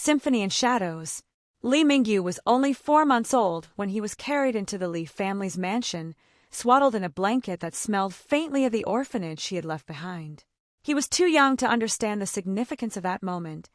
Symphony and Shadows. Li Mingyu was only 4 months old when he was carried into the Li family's mansion, swaddled in a blanket that smelled faintly of the orphanage he had left behind. He was too young to understand the significance of that moment,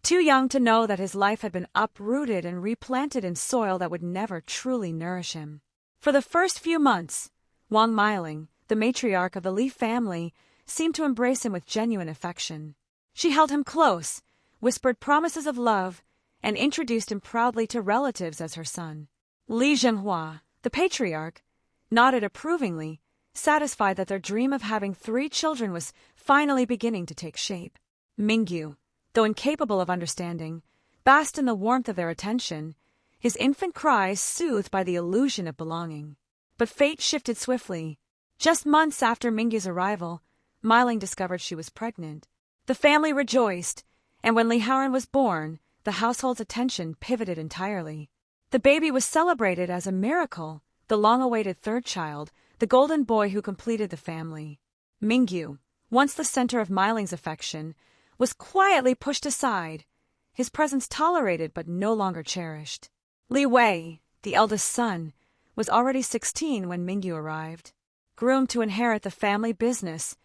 too young to know that his life had been uprooted and replanted in soil that would never truly nourish him. For the first few months, Wang Miling, the matriarch of the Li family, seemed to embrace him with genuine affection. She held him close, whispered promises of love, and introduced him proudly to relatives as her son. Li Zhenghua, the patriarch, nodded approvingly, satisfied that their dream of having 3 children was finally beginning to take shape. Mingyu, though incapable of understanding, basked in the warmth of their attention, his infant cries soothed by the illusion of belonging. But fate shifted swiftly. Just months after Mingyu's arrival, Miling discovered she was pregnant. The family rejoiced, and when Li Haoran was born, the household's attention pivoted entirely. The baby was celebrated as a miracle, the long-awaited 3rd child, the golden boy who completed the family. Mingyu, once the center of Miling's affection, was quietly pushed aside, his presence tolerated but no longer cherished. Li Wei, the eldest son, was already 16 when Mingyu arrived. Groomed to inherit the family business,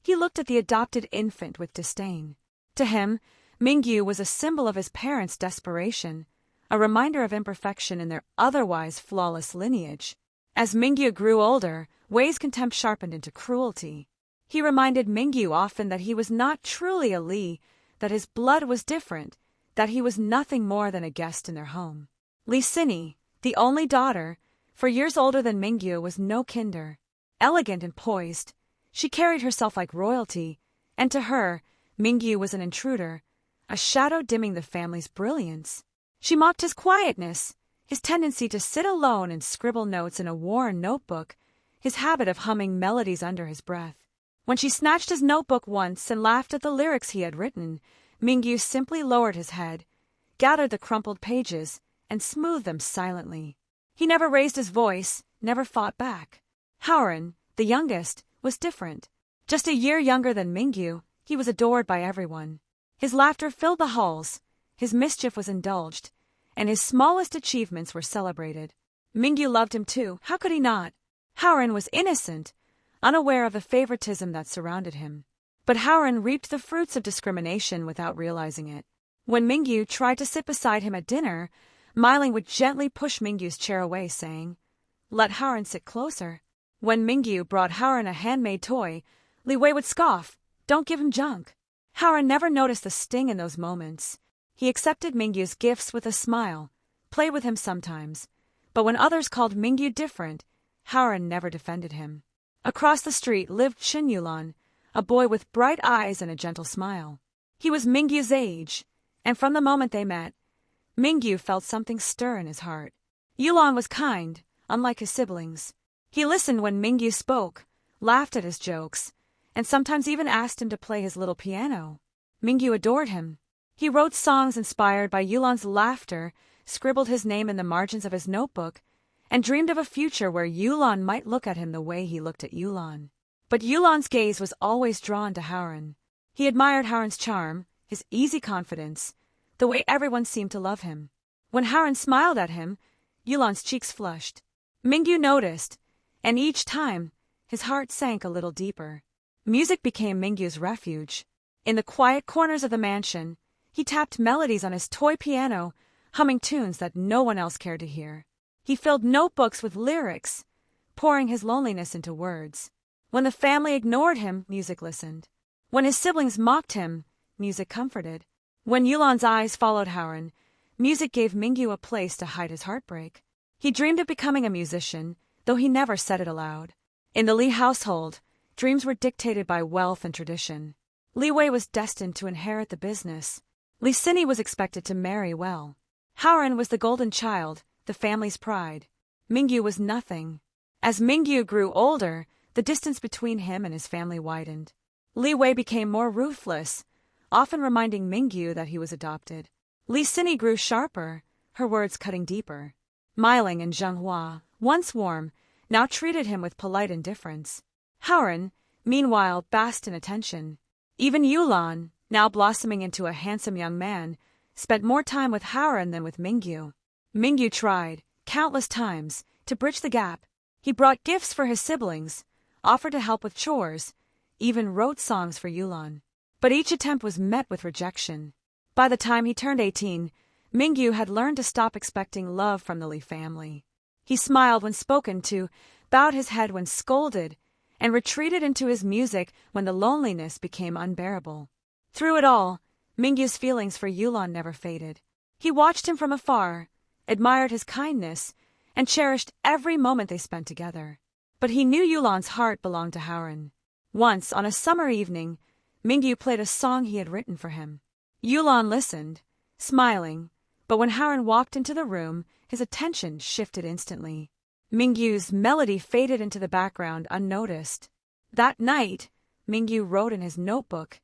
he looked at the adopted infant with disdain. To him, Mingyu was a symbol of his parents' desperation, a reminder of imperfection in their otherwise flawless lineage. As Mingyu grew older, Wei's contempt sharpened into cruelty. He reminded Mingyu often that he was not truly a Li, that his blood was different, that he was nothing more than a guest in their home. Li Sini, the only daughter, for years older than Mingyu, was no kinder. Elegant and poised, she carried herself like royalty, and to her, Mingyu was an intruder, a shadow dimming the family's brilliance. She mocked his quietness, his tendency to sit alone and scribble notes in a worn notebook, his habit of humming melodies under his breath. When she snatched his notebook once and laughed at the lyrics he had written, Mingyu simply lowered his head, gathered the crumpled pages, and smoothed them silently. He never raised his voice, never fought back. Haoran, the youngest, was different. Just a year younger than Mingyu, he was adored by everyone. His laughter filled the halls, his mischief was indulged, and his smallest achievements were celebrated. Mingyu loved him too, how could he not? Haoran was innocent, unaware of the favoritism that surrounded him. But Haoran reaped the fruits of discrimination without realizing it. When Mingyu tried to sit beside him at dinner, Miling would gently push Mingyu's chair away, saying, "Let Haoran sit closer." When Mingyu brought Haoran a handmade toy, Li Wei would scoff, "Don't give him junk." Haoran never noticed the sting in those moments. He accepted Mingyu's gifts with a smile, played with him sometimes, but when others called Mingyu different, Haoran never defended him. Across the street lived Chen Yulan, a boy with bright eyes and a gentle smile. He was Mingyu's age, and from the moment they met, Mingyu felt something stir in his heart. Yulan was kind, unlike his siblings. He listened when Mingyu spoke, laughed at his jokes, and sometimes even asked him to play his little piano. Mingyu adored him. He wrote songs inspired by Yulan's laughter, scribbled his name in the margins of his notebook, and dreamed of a future where Yulan might look at him the way he looked at Yulan. But Yulan's gaze was always drawn to Haoran. He admired Haoran's charm, his easy confidence, the way everyone seemed to love him. When Haoran smiled at him, Yulan's cheeks flushed. Mingyu noticed, and each time, his heart sank a little deeper. Music became Mingyu's refuge. In the quiet corners of the mansion, he tapped melodies on his toy piano, humming tunes that no one else cared to hear. He filled notebooks with lyrics, pouring his loneliness into words. When the family ignored him, music listened. When his siblings mocked him, music comforted. When Yulan's eyes followed Haoran, music gave Mingyu a place to hide his heartbreak. He dreamed of becoming a musician, though he never said it aloud. In the Li household, dreams were dictated by wealth and tradition. Li Wei was destined to inherit the business. Li Sini was expected to marry well. Haoran was the golden child, the family's pride. Mingyu was nothing. As Mingyu grew older, the distance between him and his family widened. Li Wei became more ruthless, often reminding Mingyu that he was adopted. Li Sini grew sharper, her words cutting deeper. Miling and Zhenghua, once warm, now treated him with polite indifference. Haoran, meanwhile, basked in attention. Even Yulan, now blossoming into a handsome young man, spent more time with Howren than with Mingyu. Mingyu tried, countless times, to bridge the gap. He brought gifts for his siblings, offered to help with chores, even wrote songs for Yulan. But each attempt was met with rejection. By the time he turned 18, Mingyu had learned to stop expecting love from the Lee family. He smiled when spoken to, bowed his head when scolded, and retreated into his music when the loneliness became unbearable. Through it all, Mingyu's feelings for Yulan never faded. He watched him from afar, admired his kindness, and cherished every moment they spent together. But he knew Yulan's heart belonged to Howren. Once, on a summer evening, Mingyu played a song he had written for him. Yulan listened, smiling, but when Howren walked into the room, his attention shifted instantly. Mingyu's melody faded into the background unnoticed. That night, Mingyu wrote in his notebook,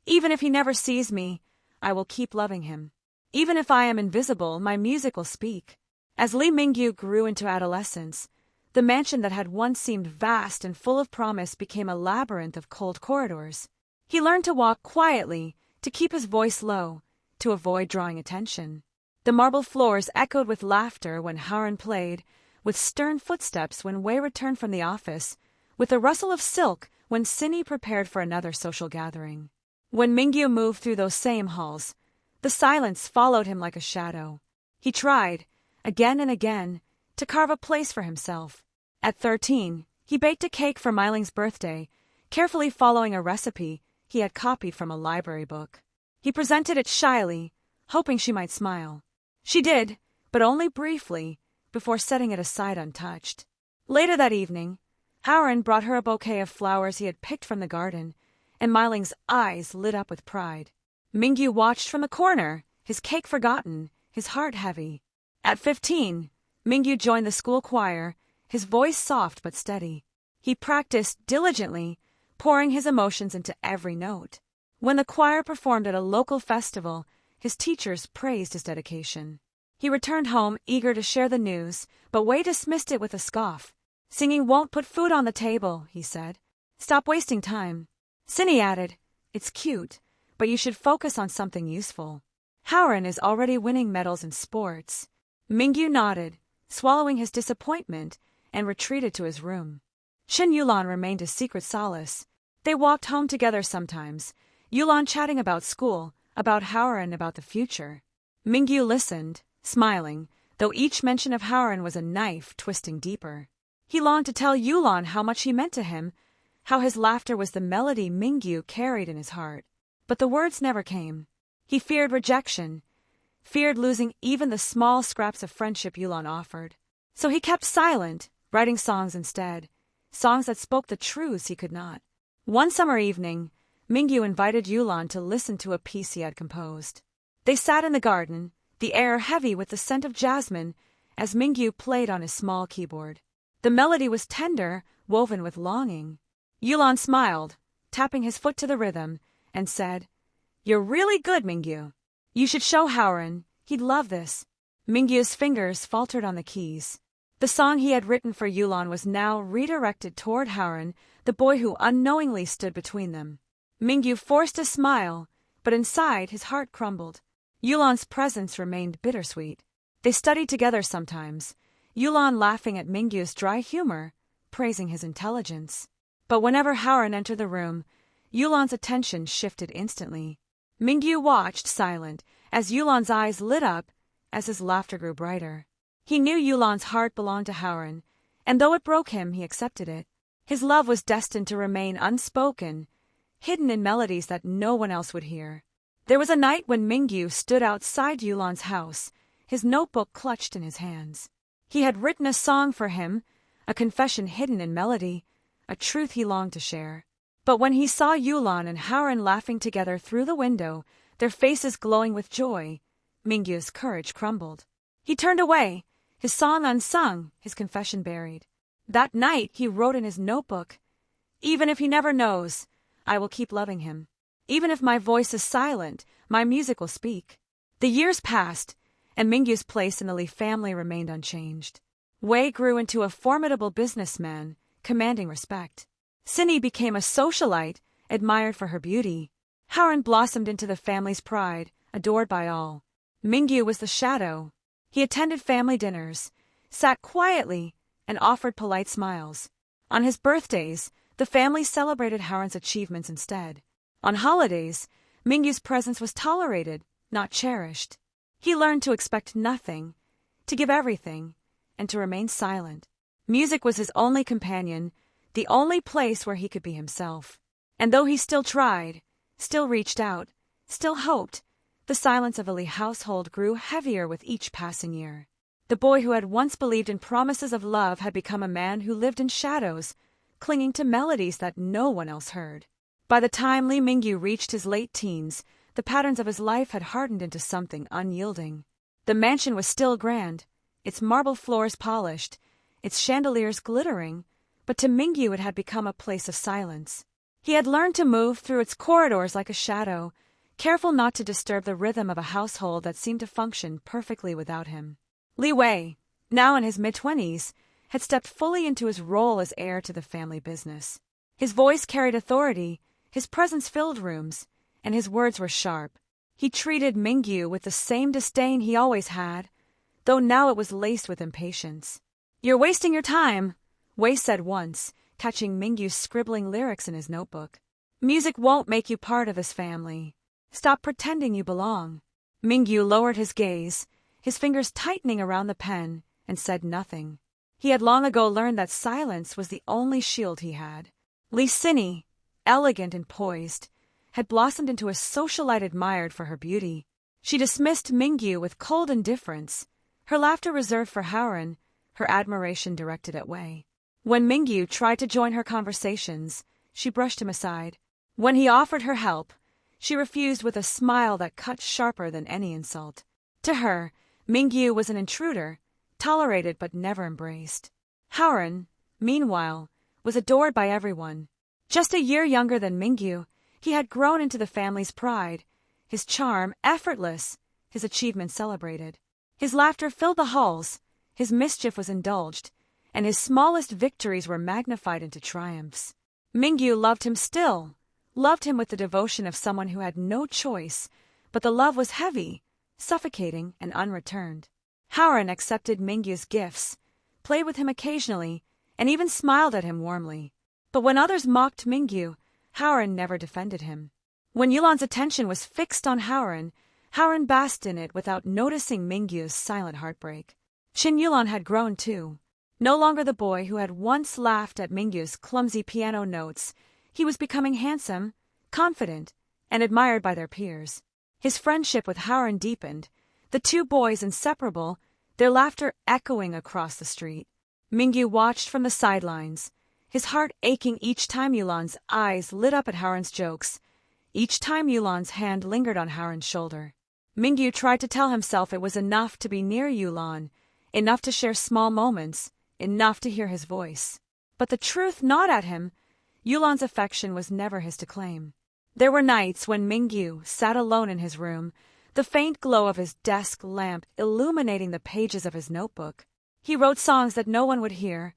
"Even if he never sees me, I will keep loving him. Even if I am invisible, my music will speak." As Lee Mingyu grew into adolescence, the mansion that had once seemed vast and full of promise became a labyrinth of cold corridors. He learned to walk quietly, to keep his voice low, to avoid drawing attention. The marble floors echoed with laughter when Howren played, with stern footsteps when Wei returned from the office, with a rustle of silk when Sini prepared for another social gathering. When Mingyu moved through those same halls, the silence followed him like a shadow. He tried, again and again, to carve a place for himself. At 13, he baked a cake for Meiling's birthday, carefully following a recipe he had copied from a library book. He presented it shyly, hoping she might smile. She did, but only briefly, before setting it aside untouched. Later that evening, Howren brought her a bouquet of flowers he had picked from the garden, and Meiling's eyes lit up with pride. Mingyu watched from the corner, his cake forgotten, his heart heavy. At 15, Mingyu joined the school choir, his voice soft but steady. He practiced diligently, pouring his emotions into every note. When the choir performed at a local festival, his teachers praised his dedication. He returned home eager to share the news, but Wei dismissed it with a scoff. "Singing won't put food on the table," he said. "Stop wasting time." Sini added, "It's cute, but you should focus on something useful. Howren is already winning medals in sports." Mingyu nodded, swallowing his disappointment, and retreated to his room. Shin Yulan remained his secret solace. They walked home together sometimes, Yulan chatting about school, about Howren, about the future. Mingyu listened, smiling, though each mention of Howren was a knife twisting deeper. He longed to tell Yulan how much he meant to him, how his laughter was the melody Mingyu carried in his heart. But the words never came. He feared rejection, feared losing even the small scraps of friendship Yulan offered. So he kept silent, writing songs instead, songs that spoke the truths he could not. One summer evening, Mingyu invited Yulan to listen to a piece he had composed. They sat in the garden, the air heavy with the scent of jasmine, as Mingyu played on his small keyboard. The melody was tender, woven with longing. Yulan smiled, tapping his foot to the rhythm, and said, "You're really good, Mingyu. You should show Howren. He'd love this." Mingyu's fingers faltered on the keys. The song he had written for Yulan was now redirected toward Howren, the boy who unknowingly stood between them. Mingyu forced a smile, but inside his heart crumbled. Yulan's presence remained bittersweet. They studied together sometimes, Yulan laughing at Mingyu's dry humor, praising his intelligence. But whenever Howren entered the room, Yulan's attention shifted instantly. Mingyu watched, silent, as Yulan's eyes lit up, as his laughter grew brighter. He knew Yulan's heart belonged to Howren, and though it broke him, he accepted it. His love was destined to remain unspoken, hidden in melodies that no one else would hear. There was a night when Mingyu stood outside Yulan's house, his notebook clutched in his hands. He had written a song for him, a confession hidden in melody, a truth he longed to share. But when he saw Yulan and Howren laughing together through the window, their faces glowing with joy, Mingyu's courage crumbled. He turned away, his song unsung, his confession buried. That night he wrote in his notebook, "Even if he never knows, I will keep loving him. Even if my voice is silent, my music will speak." The years passed, and Mingyu's place in the Lee family remained unchanged. Wei grew into a formidable businessman, commanding respect. Sini became a socialite, admired for her beauty. Howren blossomed into the family's pride, adored by all. Mingyu was the shadow. He attended family dinners, sat quietly, and offered polite smiles. On his birthdays, the family celebrated Haren's achievements instead. On holidays, Mingyu's presence was tolerated, not cherished. He learned to expect nothing, to give everything, and to remain silent. Music was his only companion, the only place where he could be himself. And though he still tried, still reached out, still hoped, the silence of the Lee household grew heavier with each passing year. The boy who had once believed in promises of love had become a man who lived in shadows, clinging to melodies that no one else heard. By the time Lee Mingyu reached his late teens, the patterns of his life had hardened into something unyielding. The mansion was still grand, its marble floors polished, its chandeliers glittering, but to Mingyu it had become a place of silence. He had learned to move through its corridors like a shadow, careful not to disturb the rhythm of a household that seemed to function perfectly without him. Li Wei, now in his mid-20s, had stepped fully into his role as heir to the family business. His voice carried authority, his presence filled rooms, and his words were sharp. He treated Mingyu with the same disdain he always had, though now it was laced with impatience. "You're wasting your time," Wei said once, catching Mingyu scribbling lyrics in his notebook. "Music won't make you part of this family. Stop pretending you belong." Mingyu lowered his gaze, his fingers tightening around the pen, and said nothing. He had long ago learned that silence was the only shield he had. Li Sini, elegant and poised, had blossomed into a socialite admired for her beauty. She dismissed Mingyu with cold indifference, her laughter reserved for Haren, her admiration directed at Wei. When Mingyu tried to join her conversations, she brushed him aside. When he offered her help, she refused with a smile that cut sharper than any insult. To her, Mingyu was an intruder, tolerated but never embraced. Haren, meanwhile, was adored by everyone. Just a year younger than Mingyu, he had grown into the family's pride, his charm effortless, his achievements celebrated. His laughter filled the halls, his mischief was indulged, and his smallest victories were magnified into triumphs. Mingyu loved him still, loved him with the devotion of someone who had no choice, but the love was heavy, suffocating, and unreturned. Haren accepted Mingyu's gifts, played with him occasionally, and even smiled at him warmly. But when others mocked Mingyu, Haren never defended him. When Yulan's attention was fixed on Haren basked in it without noticing Mingyu's silent heartbreak. Qin Yulan had grown too. No longer the boy who had once laughed at Mingyu's clumsy piano notes, he was becoming handsome, confident, and admired by their peers. His friendship with Haren deepened, the two boys inseparable, their laughter echoing across the street. Mingyu watched from the sidelines, his heart aching each time Yulan's eyes lit up at Haren's jokes, each time Yulan's hand lingered on Haren's shoulder. Mingyu tried to tell himself it was enough to be near Yulan, enough to share small moments, enough to hear his voice. But the truth gnawed at him. Yulan's affection was never his to claim. There were nights when Mingyu sat alone in his room, the faint glow of his desk lamp illuminating the pages of his notebook. He wrote songs that no one would hear,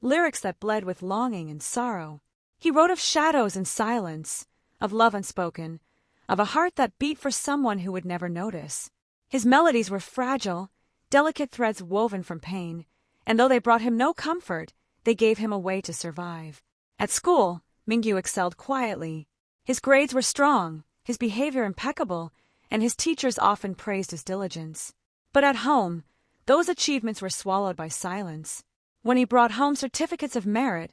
lyrics that bled with longing and sorrow. He wrote of shadows and silence, of love unspoken, of a heart that beat for someone who would never notice. His melodies were fragile, delicate threads woven from pain, and though they brought him no comfort, they gave him a way to survive. At school, Mingyu excelled quietly. His grades were strong, his behavior impeccable, and his teachers often praised his diligence. But at home, those achievements were swallowed by silence. When he brought home certificates of merit,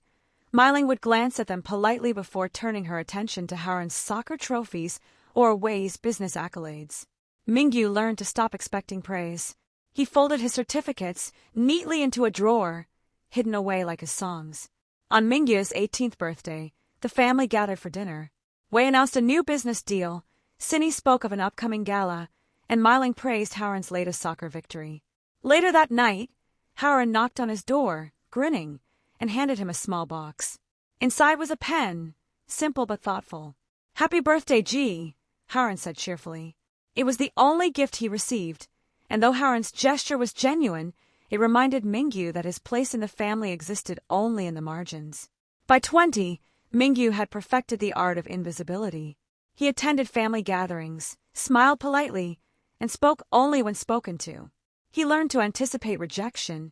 Meiling would glance at them politely before turning her attention to Haren's soccer trophies or Wei's business accolades. Mingyu learned to stop expecting praise. He folded his certificates neatly into a drawer, hidden away like his songs. On Mingyu's 18th birthday, the family gathered for dinner. Wei announced a new business deal, Sini spoke of an upcoming gala, and Meiling praised Haren's latest soccer victory. Later that night, Haren knocked on his door, grinning, and handed him a small box. Inside was a pen, simple but thoughtful. "Happy birthday, G," Haren said cheerfully. It was the only gift he received, and though Haren's gesture was genuine, it reminded Mingyu that his place in the family existed only in the margins. By 20, Mingyu had perfected the art of invisibility. He attended family gatherings, smiled politely, and spoke only when spoken to. He learned to anticipate rejection,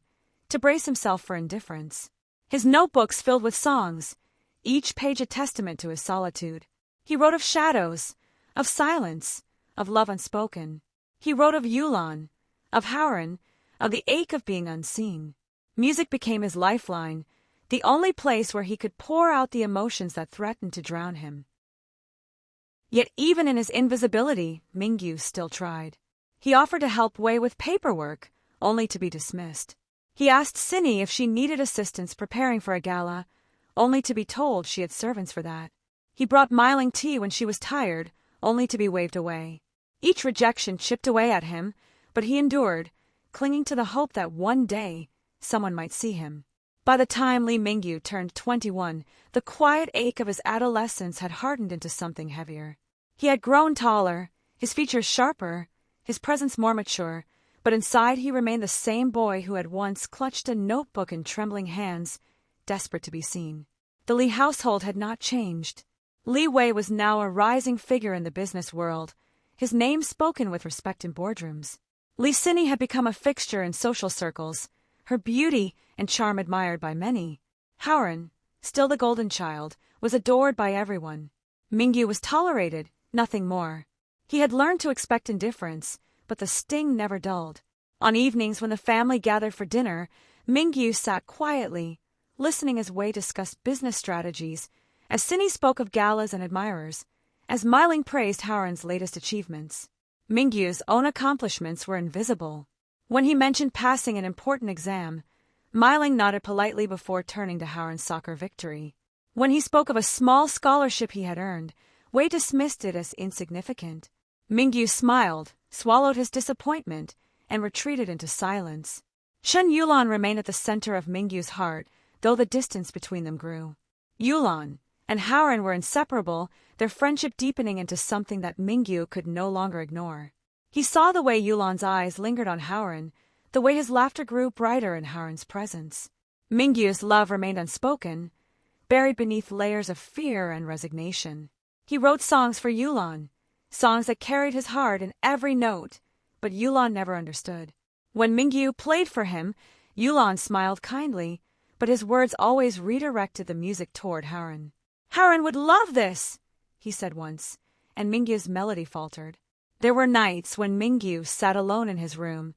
to brace himself for indifference. His notebooks filled with songs, each page a testament to his solitude. He wrote of shadows, of silence, of love unspoken. He wrote of Yulon, of Howren, of the ache of being unseen. Music became his lifeline, the only place where he could pour out the emotions that threatened to drown him. Yet even in his invisibility, Mingyu still tried. He offered to help Wei with paperwork, only to be dismissed. He asked Sini if she needed assistance preparing for a gala, only to be told she had servants for that. He brought Miling tea when she was tired, only to be waved away. Each rejection chipped away at him, but he endured, clinging to the hope that one day someone might see him. By the time Li Mingyu turned 21, the quiet ache of his adolescence had hardened into something heavier. He had grown taller, his features sharper, his presence more mature, but inside he remained the same boy who had once clutched a notebook in trembling hands, desperate to be seen. The Li household had not changed. Li Wei was now a rising figure in the business world, his name spoken with respect in boardrooms. Li Sini had become a fixture in social circles, her beauty and charm admired by many. Howren, still the golden child, was adored by everyone. Mingyu was tolerated, nothing more. He had learned to expect indifference, but the sting never dulled. On evenings when the family gathered for dinner, Mingyu sat quietly, listening as Wei discussed business strategies, as Sini spoke of galas and admirers, as Miling praised Howren's latest achievements. Mingyu's own accomplishments were invisible. When he mentioned passing an important exam, Miling nodded politely before turning to Howren's soccer victory. When he spoke of a small scholarship he had earned, Wei dismissed it as insignificant. Mingyu smiled, swallowed his disappointment, and retreated into silence. Chen Yulon remained at the center of Mingyu's heart, though the distance between them grew. Yulon and Howren were inseparable, their friendship deepening into something that Mingyu could no longer ignore. He saw the way Yulon's eyes lingered on Howren, the way his laughter grew brighter in Howren's presence. Mingyu's love remained unspoken, buried beneath layers of fear and resignation. He wrote songs for Yulon, songs that carried his heart in every note, but Yulon never understood. When Mingyu played for him, Yulon smiled kindly, but his words always redirected the music toward Howren. "Howren would love this," he said once, and Mingyu's melody faltered. There were nights when Mingyu sat alone in his room,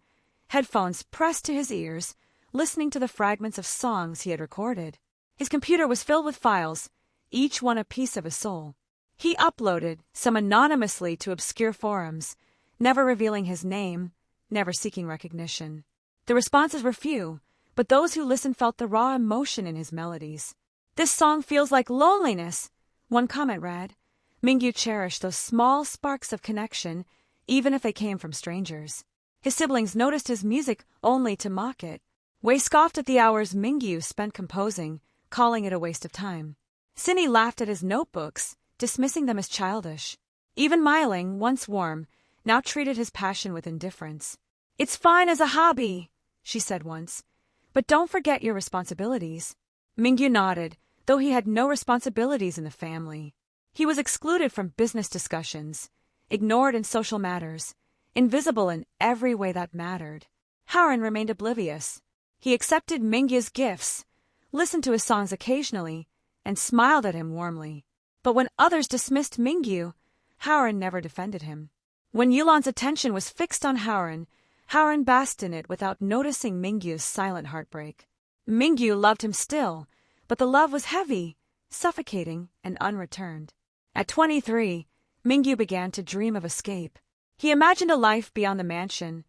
headphones pressed to his ears, listening to the fragments of songs he had recorded. His computer was filled with files, each one a piece of his soul. He uploaded some anonymously to obscure forums, never revealing his name, never seeking recognition. The responses were few, but those who listened felt the raw emotion in his melodies. "This song feels like loneliness," one comment read. Mingyu cherished those small sparks of connection, even if they came from strangers. His siblings noticed his music only to mock it. Wei scoffed at the hours Mingyu spent composing, calling it a waste of time. Sini laughed at his notebooks, dismissing them as childish. Even Miling, once warm, now treated his passion with indifference. "It's fine as a hobby," she said once, "but don't forget your responsibilities." Mingyu nodded, though he had no responsibilities in the family. He was excluded from business discussions, ignored in social matters, invisible in every way that mattered. Howren remained oblivious. He accepted Mingyu's gifts, listened to his songs occasionally, and smiled at him warmly. But when others dismissed Mingyu, Howren never defended him. When Yulon's attention was fixed on Howren, Howren basked in it without noticing Mingyu's silent heartbreak. Mingyu loved him still, but the love was heavy, suffocating, and unreturned. At 23, Mingyu began to dream of escape. He imagined a life beyond the mansion,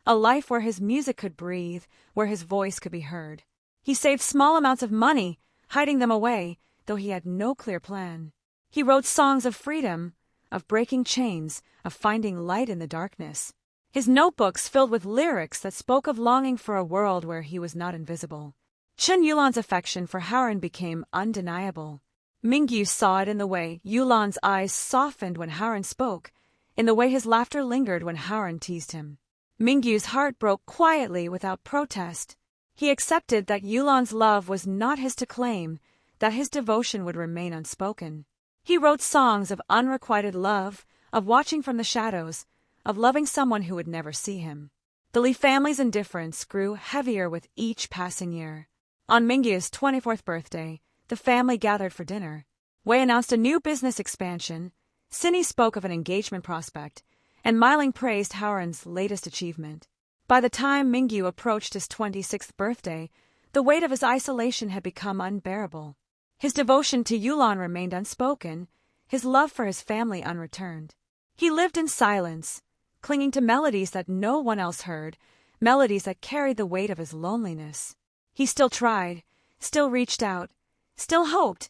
a life where his music could breathe, where his voice could be heard. He saved small amounts of money, hiding them away, though he had no clear plan. He wrote songs of freedom, of breaking chains, of finding light in the darkness. His notebooks filled with lyrics that spoke of longing for a world where he was not invisible. Chen Yulon's affection for Howren became undeniable. Mingyu saw it in the way Yulon's eyes softened when Howren spoke, in the way his laughter lingered when Howren teased him. Mingyu's heart broke quietly without protest. He accepted that Yulon's love was not his to claim, that his devotion would remain unspoken. He wrote songs of unrequited love, of watching from the shadows, of loving someone who would never see him. The Lee family's indifference grew heavier with each passing year. On Mingyu's 24th birthday, the family gathered for dinner. Wei announced a new business expansion, Sini spoke of an engagement prospect, and Miling praised Howren's latest achievement. By the time Mingyu approached his 26th birthday, the weight of his isolation had become unbearable. His devotion to Yulan remained unspoken, his love for his family unreturned. He lived in silence, clinging to melodies that no one else heard, melodies that carried the weight of his loneliness. He still tried, still reached out, still hoped,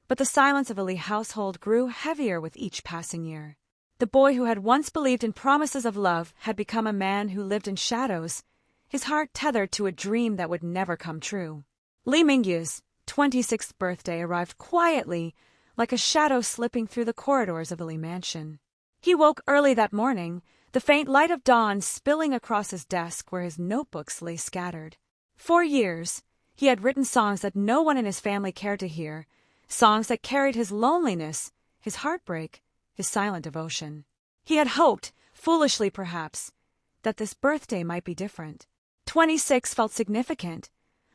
but the silence of the Lee household grew heavier with each passing year. The boy who had once believed in promises of love had become a man who lived in shadows, his heart tethered to a dream that would never come true. Lee Mingyu's 26th birthday arrived quietly, like a shadow slipping through the corridors of the Lee mansion. He woke early that morning, the faint light of dawn spilling across his desk where his notebooks lay scattered. For years, he had written songs that no one in his family cared to hear, songs that carried his loneliness, his heartbreak, his silent devotion. He had hoped, foolishly perhaps, that this birthday might be different. 26 felt significant,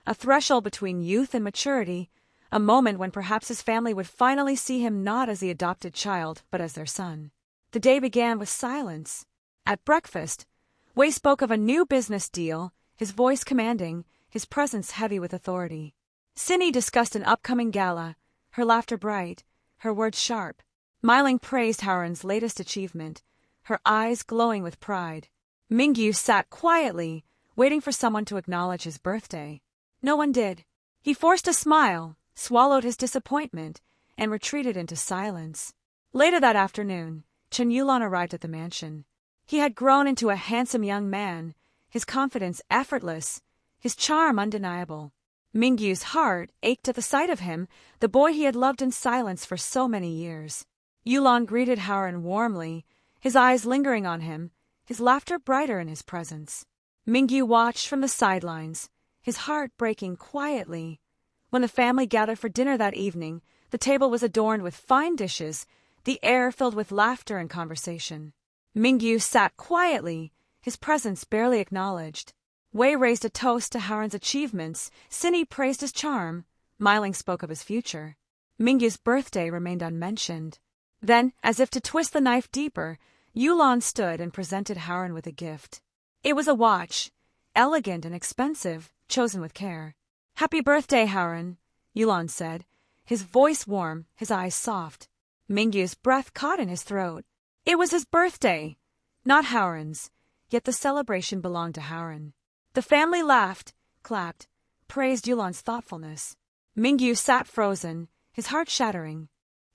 a threshold between youth and maturity, a moment when perhaps his family would finally see him not as the adopted child, but as their son. The day began with silence. At breakfast, Wei spoke of a new business deal, his voice commanding, his presence heavy with authority. Sini discussed an upcoming gala, her laughter bright, her words sharp. Miling praised Howren's latest achievement, her eyes glowing with pride. Mingyu sat quietly, waiting for someone to acknowledge his birthday. No one did. He forced a smile, swallowed his disappointment, and retreated into silence. Later that afternoon, Chen Yulan arrived at the mansion. He had grown into a handsome young man, his confidence effortless, his charm undeniable. Mingyu's heart ached at the sight of him, the boy he had loved in silence for so many years. Yulan greeted Howren warmly, his eyes lingering on him, his laughter brighter in his presence. Mingyu watched from the sidelines, his heart breaking quietly. When the family gathered for dinner that evening, the table was adorned with fine dishes, the air filled with laughter and conversation. Mingyu sat quietly, his presence barely acknowledged. Wei raised a toast to Howren's achievements, Sini praised his charm, Miling spoke of his future. Mingyu's birthday remained unmentioned. Then, as if to twist the knife deeper, Yulan stood and presented Howren with a gift. It was a watch, elegant and expensive, chosen with care. "Happy birthday, Howren," Yulan said, his voice warm, his eyes soft. Mingyu's breath caught in his throat. It was his birthday, not Howren's, yet the celebration belonged to Howren. The family laughed, clapped, praised Yulan's thoughtfulness. Mingyu sat frozen, his heart shattering.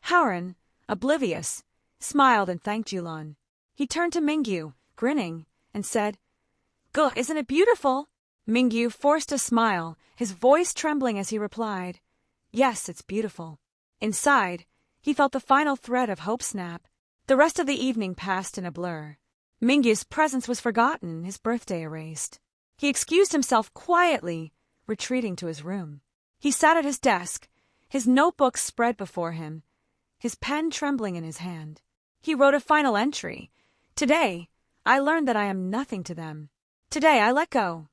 Howren, oblivious, smiled and thanked Yulan. He turned to Mingyu, grinning, and said, "Gah, isn't it beautiful?" Mingyu forced a smile, his voice trembling as he replied, "Yes, it's beautiful." Inside, he felt the final thread of hope snap. The rest of the evening passed in a blur. Mingyu's presence was forgotten, his birthday erased. He excused himself quietly, retreating to his room. He sat at his desk, his notebook spread before him, his pen trembling in his hand. He wrote a final entry. "Today, I learned that I am nothing to them. Today, I let go."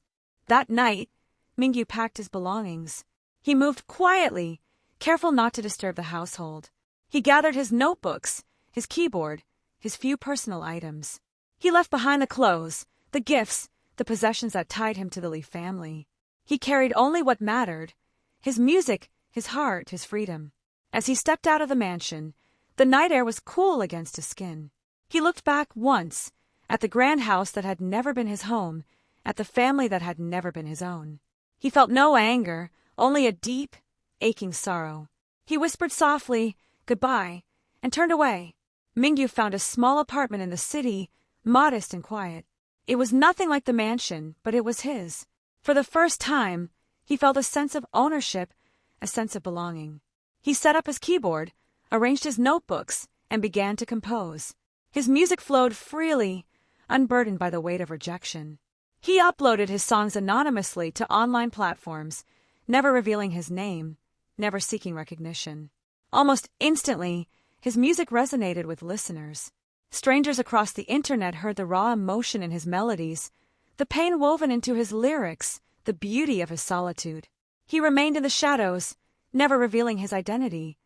That night, Mingyu packed his belongings. He moved quietly, careful not to disturb the household. He gathered his notebooks, his keyboard, his few personal items. He left behind the clothes, the gifts, the possessions that tied him to the Lee family. He carried only what mattered, his music, his heart, his freedom. As he stepped out of the mansion, the night air was cool against his skin. He looked back once, at the grand house that had never been his home, at the family that had never been his own. He felt no anger, only a deep, aching sorrow. He whispered softly, "Goodbye," and turned away. Mingyu found a small apartment in the city, modest and quiet. It was nothing like the mansion, but it was his. For the first time, he felt a sense of ownership, a sense of belonging. He set up his keyboard, arranged his notebooks, and began to compose. His music flowed freely, unburdened by the weight of rejection. He uploaded his songs anonymously to online platforms, never revealing his name, never seeking recognition. Almost instantly, his music resonated with listeners. Strangers across the internet heard the raw emotion in his melodies, the pain woven into his lyrics, the beauty of his solitude. He remained in the shadows, never revealing his identity.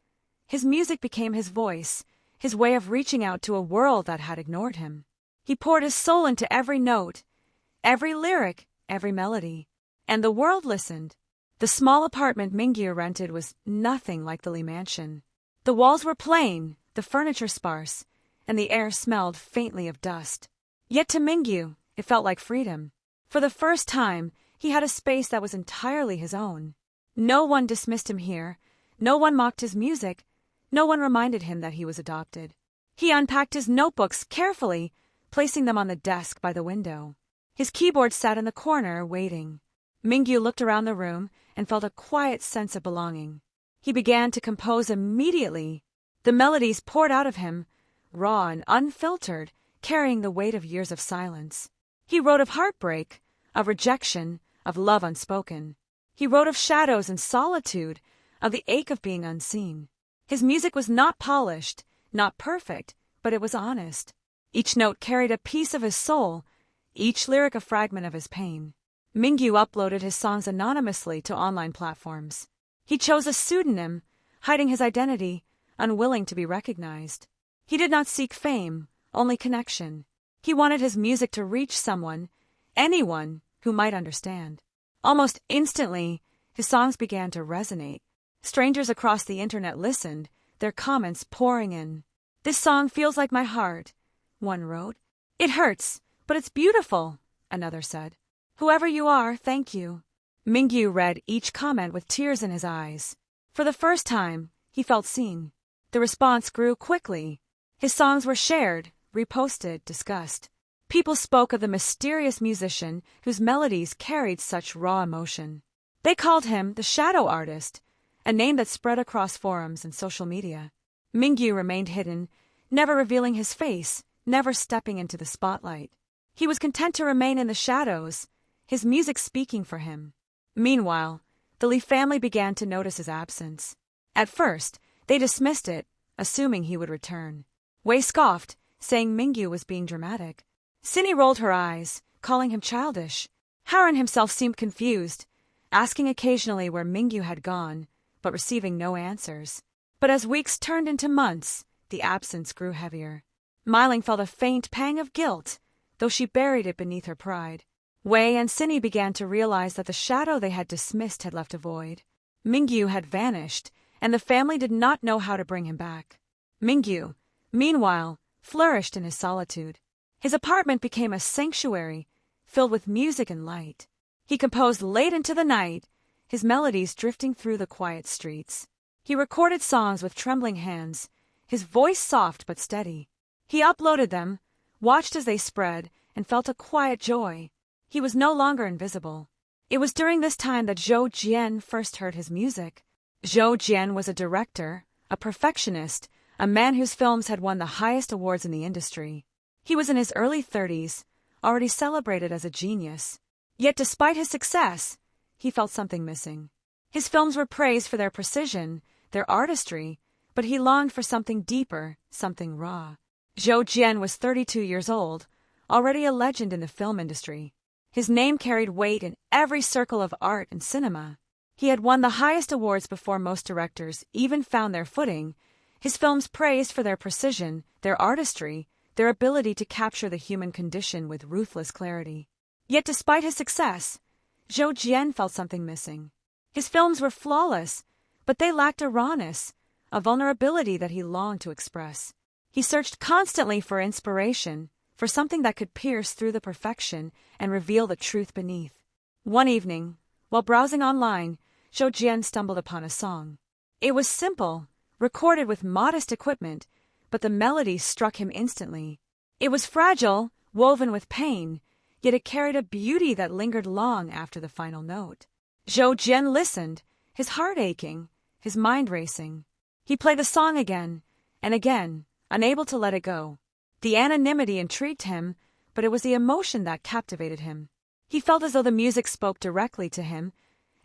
His music became his voice, his way of reaching out to a world that had ignored him. He poured his soul into every note, every lyric, every melody. And the world listened. The small apartment Mingyu rented was nothing like the Lee mansion. The walls were plain, the furniture sparse, and the air smelled faintly of dust. Yet to Mingyu, it felt like freedom. For the first time, he had a space that was entirely his own. No one dismissed him here, no one mocked his music, no one reminded him that he was adopted. He unpacked his notebooks carefully, placing them on the desk by the window. His keyboard sat in the corner, waiting. Mingyu looked around the room and felt a quiet sense of belonging. He began to compose immediately. The melodies poured out of him, raw and unfiltered, carrying the weight of years of silence. He wrote of heartbreak, of rejection, of love unspoken. He wrote of shadows and solitude, of the ache of being unseen. His music was not polished, not perfect, but it was honest. Each note carried a piece of his soul, each lyric a fragment of his pain. Mingyu uploaded his songs anonymously to online platforms. He chose a pseudonym, hiding his identity, unwilling to be recognized. He did not seek fame, only connection. He wanted his music to reach someone, anyone, who might understand. Almost instantly, his songs began to resonate. Strangers across the internet listened, their comments pouring in. "This song feels like my heart," one wrote. "It hurts, but it's beautiful," another said. "Whoever you are, thank you." Mingyu read each comment with tears in his eyes. For the first time, he felt seen. The response grew quickly. His songs were shared, reposted, discussed. People spoke of the mysterious musician whose melodies carried such raw emotion. They called him the Shadow Artist, a name that spread across forums and social media. Mingyu remained hidden, never revealing his face, never stepping into the spotlight. He was content to remain in the shadows, his music speaking for him. Meanwhile, the Lee family began to notice his absence. At first, they dismissed it, assuming he would return. Wei scoffed, saying Mingyu was being dramatic. Cindy rolled her eyes, calling him childish. Haran himself seemed confused, asking occasionally where Mingyu had gone, but receiving no answers. But as weeks turned into months, the absence grew heavier. Meiling felt a faint pang of guilt, though she buried it beneath her pride. Wei and Cindy began to realize that the shadow they had dismissed had left a void. Mingyu had vanished, and the family did not know how to bring him back. Mingyu, meanwhile, flourished in his solitude. His apartment became a sanctuary, filled with music and light. He composed late into the night, his melodies drifting through the quiet streets. He recorded songs with trembling hands, his voice soft but steady. He uploaded them, watched as they spread, and felt a quiet joy. He was no longer invisible. It was during this time that Zhou Jian first heard his music. Zhou Jian was a director, a perfectionist, a man whose films had won the highest awards in the industry. He was in his early 30s, already celebrated as a genius. Yet despite his success, he felt something missing. His films were praised for their precision, their artistry, but he longed for something deeper, something raw. Zhou Jian was 32 years old, already a legend in the film industry. His name carried weight in every circle of art and cinema. He had won the highest awards before most directors even found their footing, his films praised for their precision, their artistry, their ability to capture the human condition with ruthless clarity. Yet despite his success, Zhou Jian felt something missing. His films were flawless, but they lacked a rawness, a vulnerability that he longed to express. He searched constantly for inspiration, for something that could pierce through the perfection and reveal the truth beneath. One evening, while browsing online, Zhou Jian stumbled upon a song. It was simple, recorded with modest equipment, but the melody struck him instantly. It was fragile, woven with pain, yet it carried a beauty that lingered long after the final note. Zhou Jian listened, his heart aching, his mind racing. He played the song again and again, unable to let it go. The anonymity intrigued him, but it was the emotion that captivated him. He felt as though the music spoke directly to him,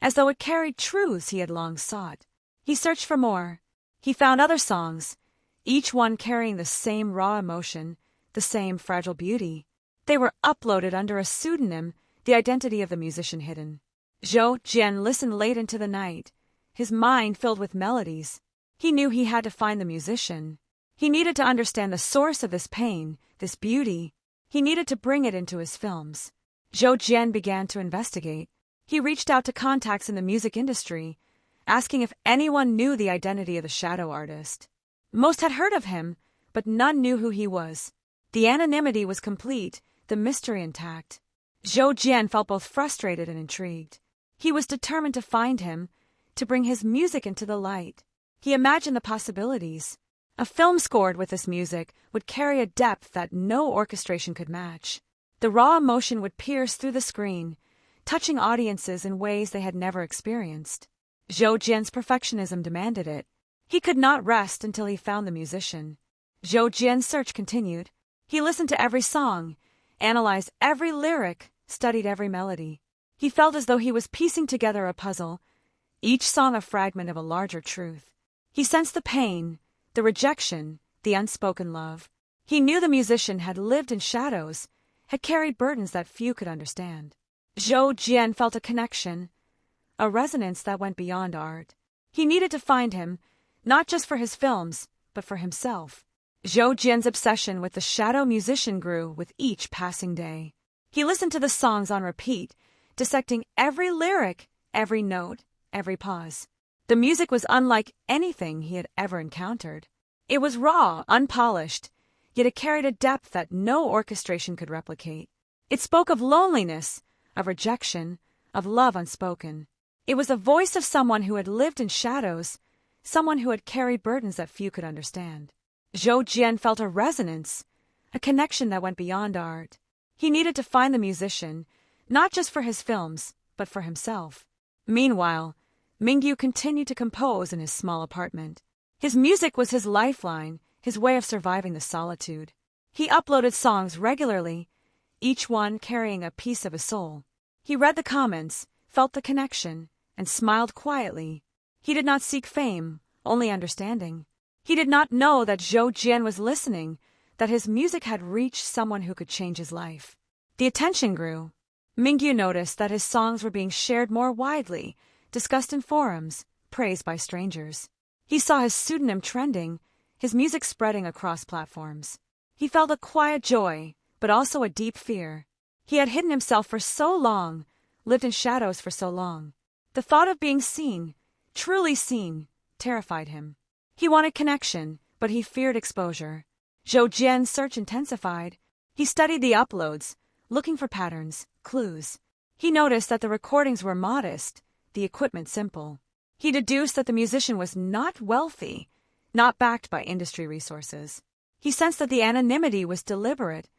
as though it carried truths he had long sought. He searched for more. He found other songs, each one carrying the same raw emotion, the same fragile beauty. They were uploaded under a pseudonym, the identity of the musician hidden. Zhou Jian listened late into the night, his mind filled with melodies. He knew he had to find the musician. He needed to understand the source of this pain, this beauty. He needed to bring it into his films. Zhou Jian began to investigate. He reached out to contacts in the music industry, asking if anyone knew the identity of the shadow artist. Most had heard of him, but none knew who he was. The anonymity was complete, the mystery intact. Zhou Jian felt both frustrated and intrigued. He was determined to find him, to bring his music into the light. He imagined the possibilities. A film scored with this music would carry a depth that no orchestration could match. The raw emotion would pierce through the screen, touching audiences in ways they had never experienced. Zhou Jian's perfectionism demanded it. He could not rest until he found the musician. Zhou Jian's search continued. He listened to every song, analyzed every lyric, studied every melody. He felt as though he was piecing together a puzzle, each song a fragment of a larger truth. He sensed the pain, the rejection, the unspoken love. He knew the musician had lived in shadows, had carried burdens that few could understand. Zhou Jian felt a connection, a resonance that went beyond art. He needed to find him, not just for his films, but for himself. Zhou Jian's obsession with the shadow musician grew with each passing day. He listened to the songs on repeat, dissecting every lyric, every note, every pause. The music was unlike anything he had ever encountered. It was raw, unpolished, yet it carried a depth that no orchestration could replicate. It spoke of loneliness, of rejection, of love unspoken. It was the voice of someone who had lived in shadows, someone who had carried burdens that few could understand. Zhou Jian felt a resonance, a connection that went beyond art. He needed to find the musician, not just for his films, but for himself. Meanwhile, Mingyu continued to compose in his small apartment. His music was his lifeline, his way of surviving the solitude. He uploaded songs regularly, each one carrying a piece of his soul. He read the comments, felt the connection, and smiled quietly. He did not seek fame, only understanding. He did not know that Zhou Jian was listening, that his music had reached someone who could change his life. The attention grew. Mingyu noticed that his songs were being shared more widely, discussed in forums, praised by strangers. He saw his pseudonym trending, his music spreading across platforms. He felt a quiet joy, but also a deep fear. He had hidden himself for so long, lived in shadows for so long. The thought of being seen, truly seen, terrified him. He wanted connection, but he feared exposure. Zhou Jian's search intensified. He studied the uploads, looking for patterns, clues. He noticed that the recordings were modest, the equipment simple. He deduced that the musician was not wealthy, not backed by industry resources. He sensed that the anonymity was deliberate,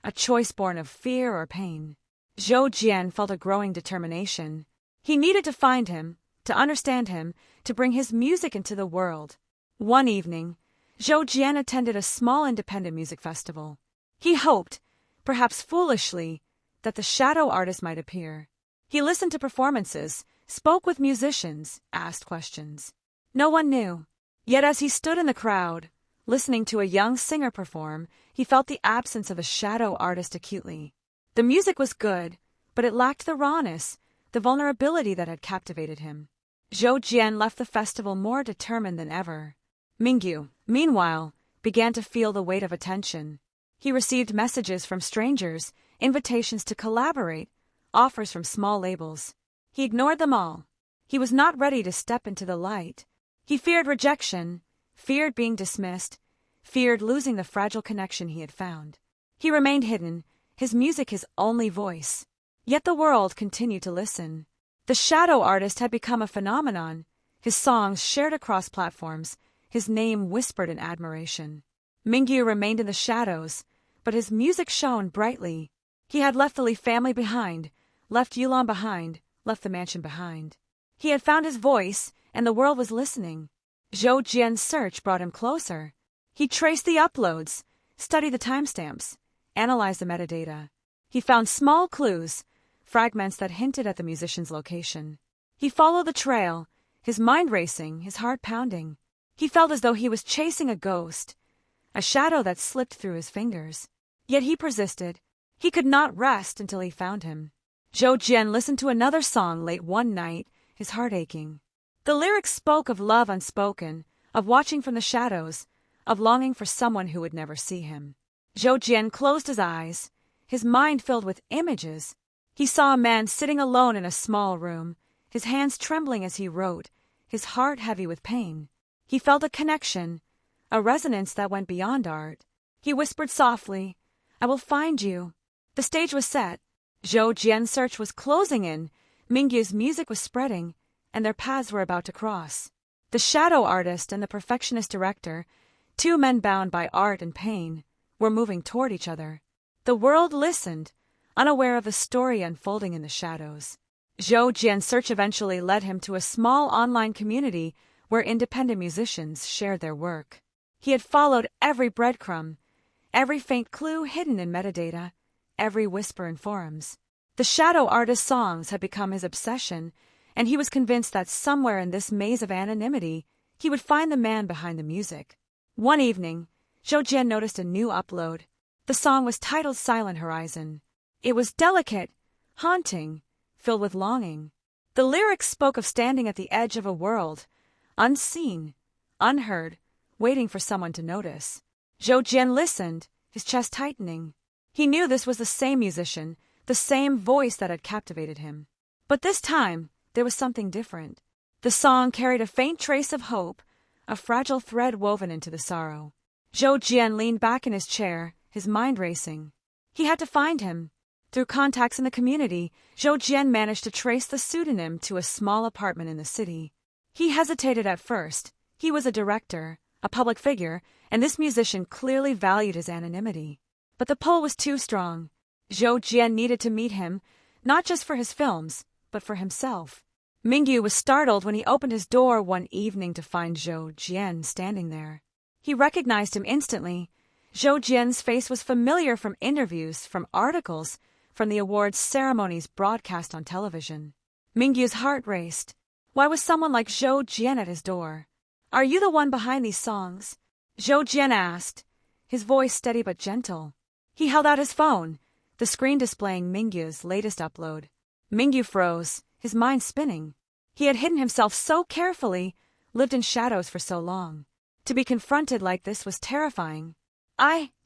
a choice born of fear or pain. Zhou Jian felt a growing determination. He needed to find him, to understand him, to bring his music into the world. One evening, Zhou Jian attended a small independent music festival. He hoped, perhaps foolishly, that the shadow artist might appear. He listened to performances, spoke with musicians, asked questions. No one knew. Yet as he stood in the crowd, listening to a young singer perform, he felt the absence of the shadow artist acutely. The music was good, but it lacked the rawness, the vulnerability that had captivated him. Zhou Jian left the festival more determined than ever. Mingyu, meanwhile, began to feel the weight of attention. He received messages from strangers, invitations to collaborate, offers from small labels. He ignored them all. He was not ready to step into the light. He feared rejection, feared being dismissed, feared losing the fragile connection he had found. He remained hidden, his music his only voice. Yet the world continued to listen. The shadow artist had become a phenomenon, his songs shared across platforms, his name whispered in admiration. Mingyu remained in the shadows, but his music shone brightly. He had left the Li family behind, left Yulan behind, left the mansion behind. He had found his voice, and the world was listening. Zhou Jian's search brought him closer. He traced the uploads, studied the timestamps, analyzed the metadata. He found small clues, fragments that hinted at the musician's location. He followed the trail, his mind racing, his heart pounding. He felt as though he was chasing a ghost, a shadow that slipped through his fingers. Yet he persisted. He could not rest until he found him. Zhou Jian listened to another song late one night, his heart aching. The lyrics spoke of love unspoken, of watching from the shadows, of longing for someone who would never see him. Zhou Jian closed his eyes, his mind filled with images. He saw a man sitting alone in a small room, his hands trembling as he wrote, his heart heavy with pain. He felt a connection, a resonance that went beyond art. He whispered softly, "I will find you." The stage was set. Zhou Jian's search was closing in, Mingyu's music was spreading, and their paths were about to cross. The shadow artist and the perfectionist director, two men bound by art and pain, were moving toward each other. The world listened, unaware of the story unfolding in the shadows. Zhou Jian's search eventually led him to a small online community where independent musicians shared their work. He had followed every breadcrumb, every faint clue hidden in metadata, every whisper in forums. The shadow artist's songs had become his obsession, and he was convinced that somewhere in this maze of anonymity, he would find the man behind the music. One evening, Zhou Jian noticed a new upload. The song was titled Silent Horizon. It was delicate, haunting, filled with longing. The lyrics spoke of standing at the edge of a world, unseen, unheard, waiting for someone to notice. Zhou Jian listened, his chest tightening. He knew this was the same musician, the same voice that had captivated him. But this time, there was something different. The song carried a faint trace of hope, a fragile thread woven into the sorrow. Zhou Jian leaned back in his chair, his mind racing. He had to find him. Through contacts in the community, Zhou Jian managed to trace the pseudonym to a small apartment in the city. He hesitated at first. He was a director, a public figure, and this musician clearly valued his anonymity. But the pull was too strong. Zhou Jian needed to meet him, not just for his films, but for himself. Mingyu was startled when he opened his door one evening to find Zhou Jian standing there. He recognized him instantly. Zhou Jian's face was familiar from interviews, from articles, from the awards ceremonies broadcast on television. Mingyu's heart raced. Why was someone like Zhou Jian at his door? "Are you the one behind these songs?" Zhou Jian asked, his voice steady but gentle. He held out his phone, the screen displaying Mingyu's latest upload. Mingyu froze, his mind spinning. He had hidden himself so carefully, lived in shadows for so long. To be confronted like this was terrifying.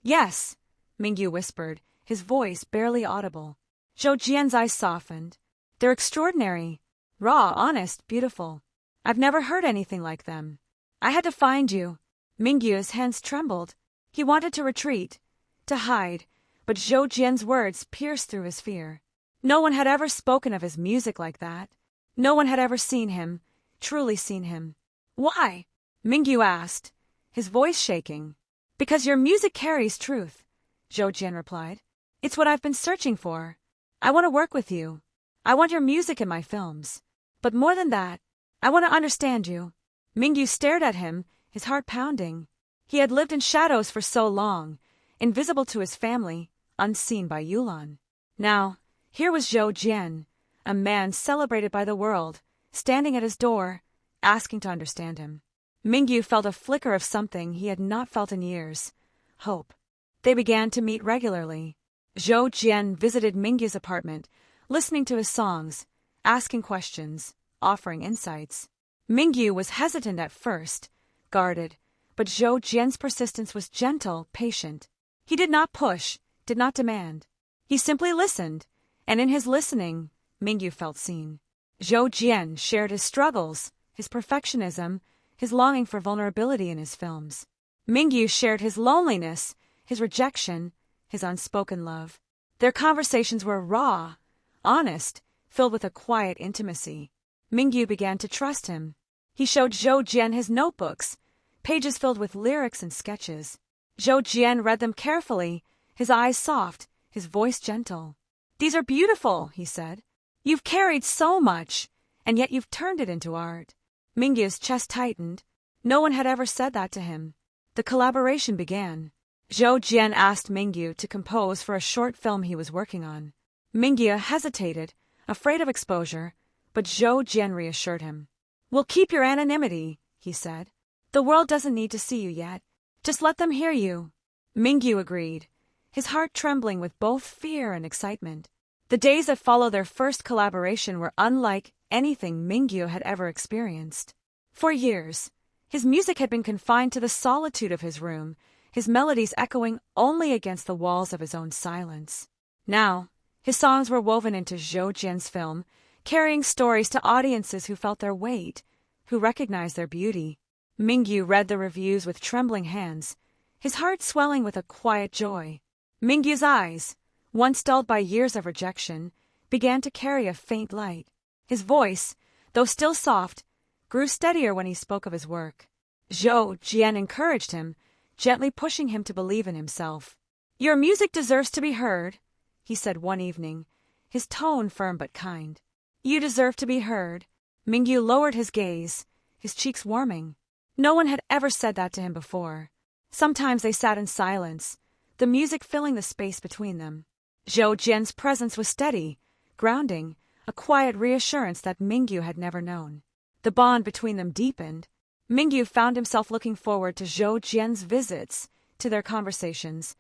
Yes, Mingyu whispered, his voice barely audible. Zhou Jian's eyes softened. "They're extraordinary, raw, honest, beautiful. I've never heard anything like them. I had to find you." Mingyu's hands trembled. He wanted to retreat, to hide, but Zhou Jian's words pierced through his fear. No one had ever spoken of his music like that. No one had ever seen him, truly seen him. "Why?" Mingyu asked, his voice shaking. "Because your music carries truth," Zhou Jian replied. "It's what I've been searching for. I want to work with you. I want your music in my films. But more than that, I want to understand you." Mingyu stared at him, his heart pounding. He had lived in shadows for so long, invisible to his family, unseen by Yulan. Now, here was Zhou Jian, a man celebrated by the world, standing at his door, asking to understand him. Mingyu felt a flicker of something he had not felt in years: hope. They began to meet regularly. Zhou Jian visited Mingyu's apartment, listening to his songs, asking questions, offering insights. Mingyu was hesitant at first, guarded, but Zhou Jian's persistence was gentle, patient. He did not push, did not demand. He simply listened, and in his listening, Mingyu felt seen. Zhou Jian shared his struggles, his perfectionism, his longing for vulnerability in his films. Mingyu shared his loneliness, his rejection, his unspoken love. Their conversations were raw, honest, filled with a quiet intimacy. Mingyu began to trust him. He showed Zhou Jian his notebooks, pages filled with lyrics and sketches. Zhou Jian read them carefully, his eyes soft, his voice gentle. "These are beautiful," he said. "You've carried so much, and yet you've turned it into art." Mingyu's chest tightened. No one had ever said that to him. The collaboration began. Zhou Jian asked Mingyu to compose for a short film he was working on. Mingyu hesitated, afraid of exposure, but Zhou Jian reassured him. "We'll keep your anonymity," he said. "The world doesn't need to see you yet. Just let them hear you." Mingyu agreed, his heart trembling with both fear and excitement. The days that followed their first collaboration were unlike anything Mingyu had ever experienced. For years, his music had been confined to the solitude of his room, his melodies echoing only against the walls of his own silence. Now, his songs were woven into Zhou Jian's film, carrying stories to audiences who felt their weight, who recognized their beauty. Mingyu read the reviews with trembling hands, his heart swelling with a quiet joy. Mingyu's eyes, once dulled by years of rejection, began to carry a faint light. His voice, though still soft, grew steadier when he spoke of his work. Zhou Jian encouraged him, gently pushing him to believe in himself. "Your music deserves to be heard," he said one evening, his tone firm but kind. "You deserve to be heard." Mingyu lowered his gaze, his cheeks warming. No one had ever said that to him before. Sometimes they sat in silence, the music filling the space between them. Zhou Jian's presence was steady, grounding, a quiet reassurance that Mingyu had never known. The bond between them deepened. Mingyu found himself looking forward to Zhou Jian's visits, to their conversations,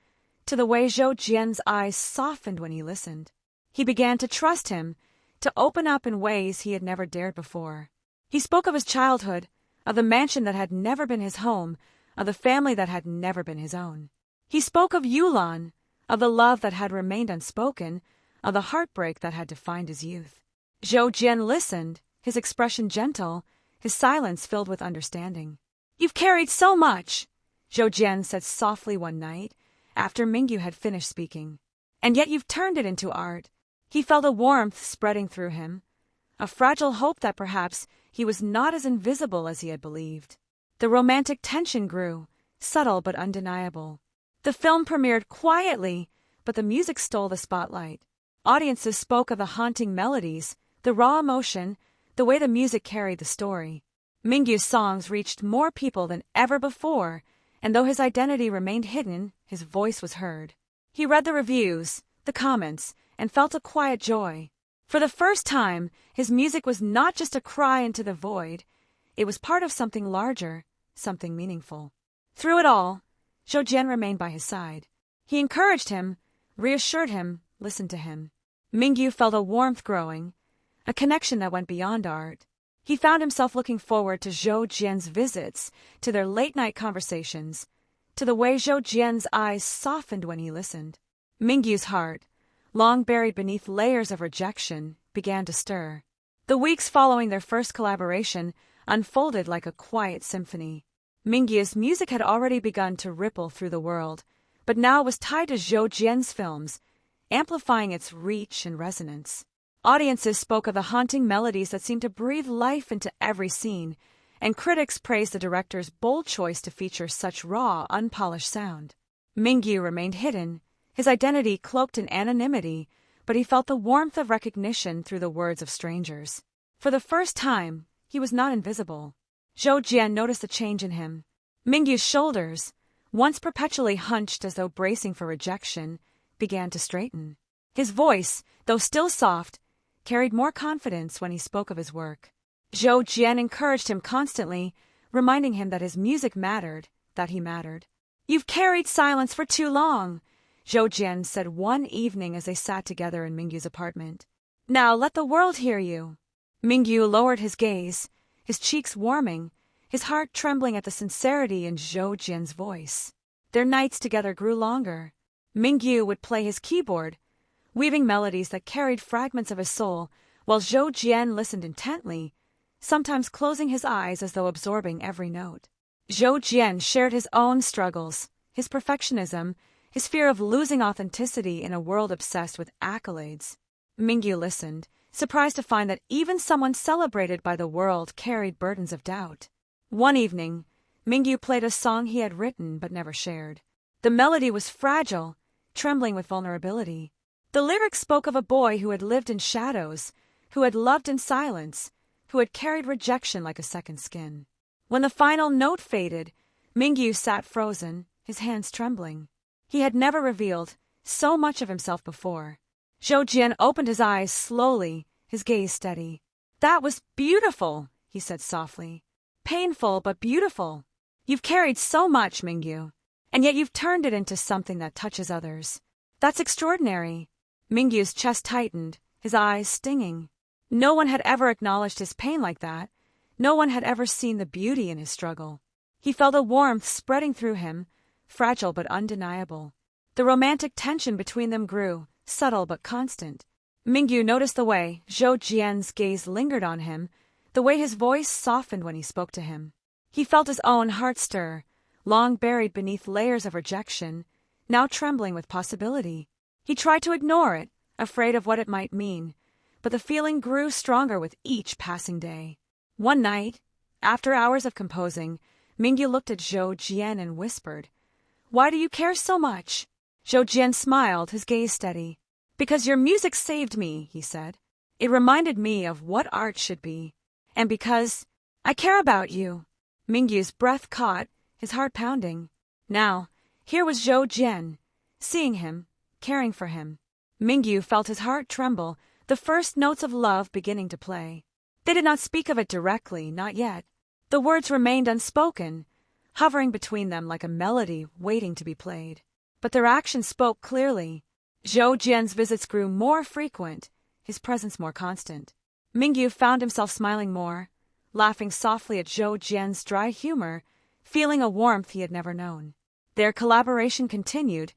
to the way Zhou Jian's eyes softened when he listened. He began to trust him, to open up in ways he had never dared before. He spoke of his childhood, of the mansion that had never been his home, of the family that had never been his own. He spoke of Yulan, of the love that had remained unspoken, of the heartbreak that had defined his youth. Zhou Jian listened, his expression gentle, his silence filled with understanding. "You've carried so much," Zhou Jian said softly one night, after Mingyu had finished speaking. "And yet you've turned it into art." He felt a warmth spreading through him, a fragile hope that perhaps he was not as invisible as he had believed. The romantic tension grew, subtle but undeniable. The film premiered quietly, but the music stole the spotlight. Audiences spoke of the haunting melodies, the raw emotion, the way the music carried the story. Mingyu's songs reached more people than ever before, and though his identity remained hidden, his voice was heard. He read the reviews, the comments, and felt a quiet joy. For the first time, his music was not just a cry into the void, it was part of something larger, something meaningful. Through it all, Zhou Jian remained by his side. He encouraged him, reassured him, listened to him. Mingyu felt a warmth growing, a connection that went beyond art. He found himself looking forward to Zhou Jian's visits, to their late-night conversations, to the way Zhou Jian's eyes softened when he listened. Mingyu's heart, long buried beneath layers of rejection, began to stir. The weeks following their first collaboration unfolded like a quiet symphony. Mingyu's music had already begun to ripple through the world, but now was tied to Zhou Jian's films, amplifying its reach and resonance. Audiences spoke of the haunting melodies that seemed to breathe life into every scene, and critics praised the director's bold choice to feature such raw, unpolished sound. Mingyu remained hidden, his identity cloaked in anonymity, but he felt the warmth of recognition through the words of strangers. For the first time, he was not invisible. Zhou Jian noticed a change in him. Mingyu's shoulders, once perpetually hunched as though bracing for rejection, began to straighten. His voice, though still soft, carried more confidence when he spoke of his work. Zhou Jian encouraged him constantly, reminding him that his music mattered, that he mattered. "You've carried silence for too long," Zhou Jian said one evening as they sat together in Mingyu's apartment. "Now let the world hear you." Mingyu lowered his gaze, his cheeks warming, his heart trembling at the sincerity in Zhou Jian's voice. Their nights together grew longer. Mingyu would play his keyboard, weaving melodies that carried fragments of his soul, while Zhou Jian listened intently, sometimes closing his eyes as though absorbing every note. Zhou Jian shared his own struggles, his perfectionism, his fear of losing authenticity in a world obsessed with accolades. Mingyu listened, surprised to find that even someone celebrated by the world carried burdens of doubt. One evening, Mingyu played a song he had written but never shared. The melody was fragile, trembling with vulnerability. The lyrics spoke of a boy who had lived in shadows, who had loved in silence, who had carried rejection like a second skin. When the final note faded, Mingyu sat frozen, his hands trembling. He had never revealed so much of himself before. Zhou Jian opened his eyes slowly, his gaze steady. "That was beautiful," he said softly. "Painful, but beautiful. You've carried so much, Mingyu, and yet you've turned it into something that touches others. That's extraordinary. Mingyu's chest tightened, his eyes stinging. No one had ever acknowledged his pain like that. No one had ever seen the beauty in his struggle. He felt a warmth spreading through him, fragile but undeniable. The romantic tension between them grew, subtle but constant. Mingyu noticed the way Zhou Jian's gaze lingered on him, the way his voice softened when he spoke to him. He felt his own heart stir, long buried beneath layers of rejection, now trembling with possibility. He tried to ignore it, afraid of what it might mean, but the feeling grew stronger with each passing day. One night, after hours of composing, Mingyu looked at Zhou Jian and whispered, "Why do you care so much?" Zhou Jian smiled, his gaze steady. "Because your music saved me," he said. "It reminded me of what art should be. And because I care about you." Mingyu's breath caught, his heart pounding. Now, here was Zhou Jian, seeing him, caring for him. Mingyu felt his heart tremble, the first notes of love beginning to play. They did not speak of it directly, not yet. The words remained unspoken, hovering between them like a melody waiting to be played. But their actions spoke clearly. Zhou Jian's visits grew more frequent, his presence more constant. Mingyu found himself smiling more, laughing softly at Zhou Jian's dry humor, feeling a warmth he had never known. Their collaboration continued,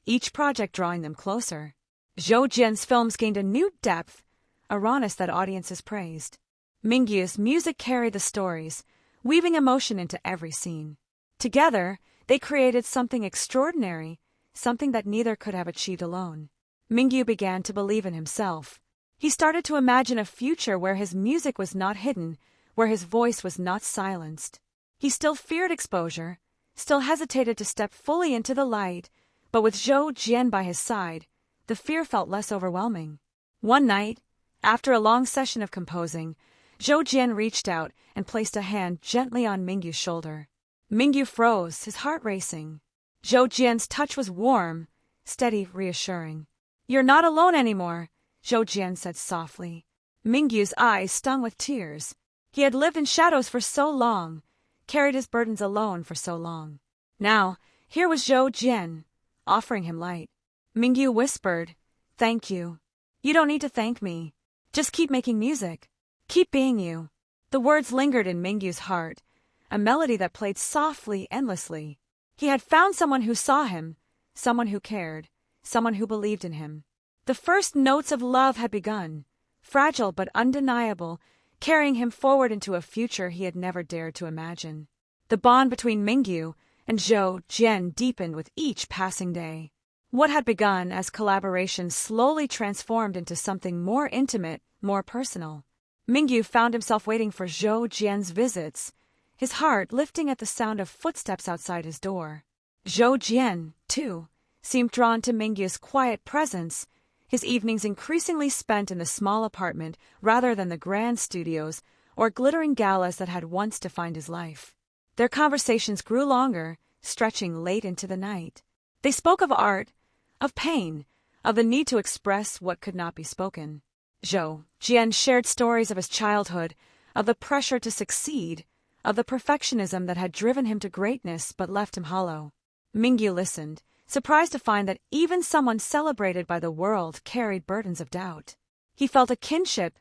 each project drawing them closer. Zhou Jian's films gained a new depth, a rawness that audiences praised. Mingyu's music carried the stories, weaving emotion into every scene. Together, they created something extraordinary, something that neither could have achieved alone. Mingyu began to believe in himself. He started to imagine a future where his music was not hidden, where his voice was not silenced. He still feared exposure, still hesitated to step fully into the light, but with Zhou Jian by his side, the fear felt less overwhelming. One night, after a long session of composing, Zhou Jian reached out and placed a hand gently on Mingyu's shoulder. Mingyu froze, his heart racing. Zhou Jian's touch was warm, steady, reassuring. "You're not alone anymore," Zhou Jian said softly. Mingyu's eyes stung with tears. He had lived in shadows for so long, carried his burdens alone for so long. Now, here was Zhou Jian, offering him light. Mingyu whispered, "Thank you. You don't need to thank me. Just keep making music. Keep being you." The words lingered in Mingyu's heart, a melody that played softly, endlessly. He had found someone who saw him, someone who cared, someone who believed in him. The first notes of love had begun, fragile but undeniable, carrying him forward into a future he had never dared to imagine. The bond between Mingyu and Zhou Jian deepened with each passing day. What had begun as collaboration slowly transformed into something more intimate, more personal. Mingyu found himself waiting for Zhou Jian's visits, his heart lifting at the sound of footsteps outside his door. Zhou Jian, too, seemed drawn to Mingyu's quiet presence, his evenings increasingly spent in the small apartment rather than the grand studios or glittering galas that had once defined his life. Their conversations grew longer, stretching late into the night. They spoke of art, of pain, of the need to express what could not be spoken. Zhou Jian shared stories of his childhood, of the pressure to succeed, of the perfectionism that had driven him to greatness but left him hollow. Mingyu listened, surprised to find that even someone celebrated by the world carried burdens of doubt. He felt a kinship,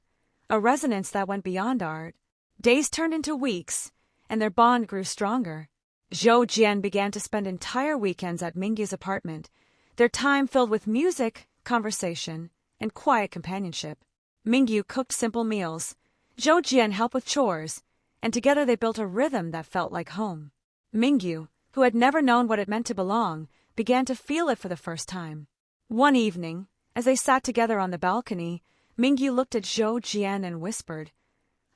a resonance that went beyond art. Days turned into weeks, and their bond grew stronger. Zhou Jian began to spend entire weekends at Mingyu's apartment, their time filled with music, conversation, and quiet companionship. Mingyu cooked simple meals, Zhou Jian helped with chores, and together they built a rhythm that felt like home. Mingyu, who had never known what it meant to belong, began to feel it for the first time. One evening, as they sat together on the balcony, Mingyu looked at Zhou Jian and whispered,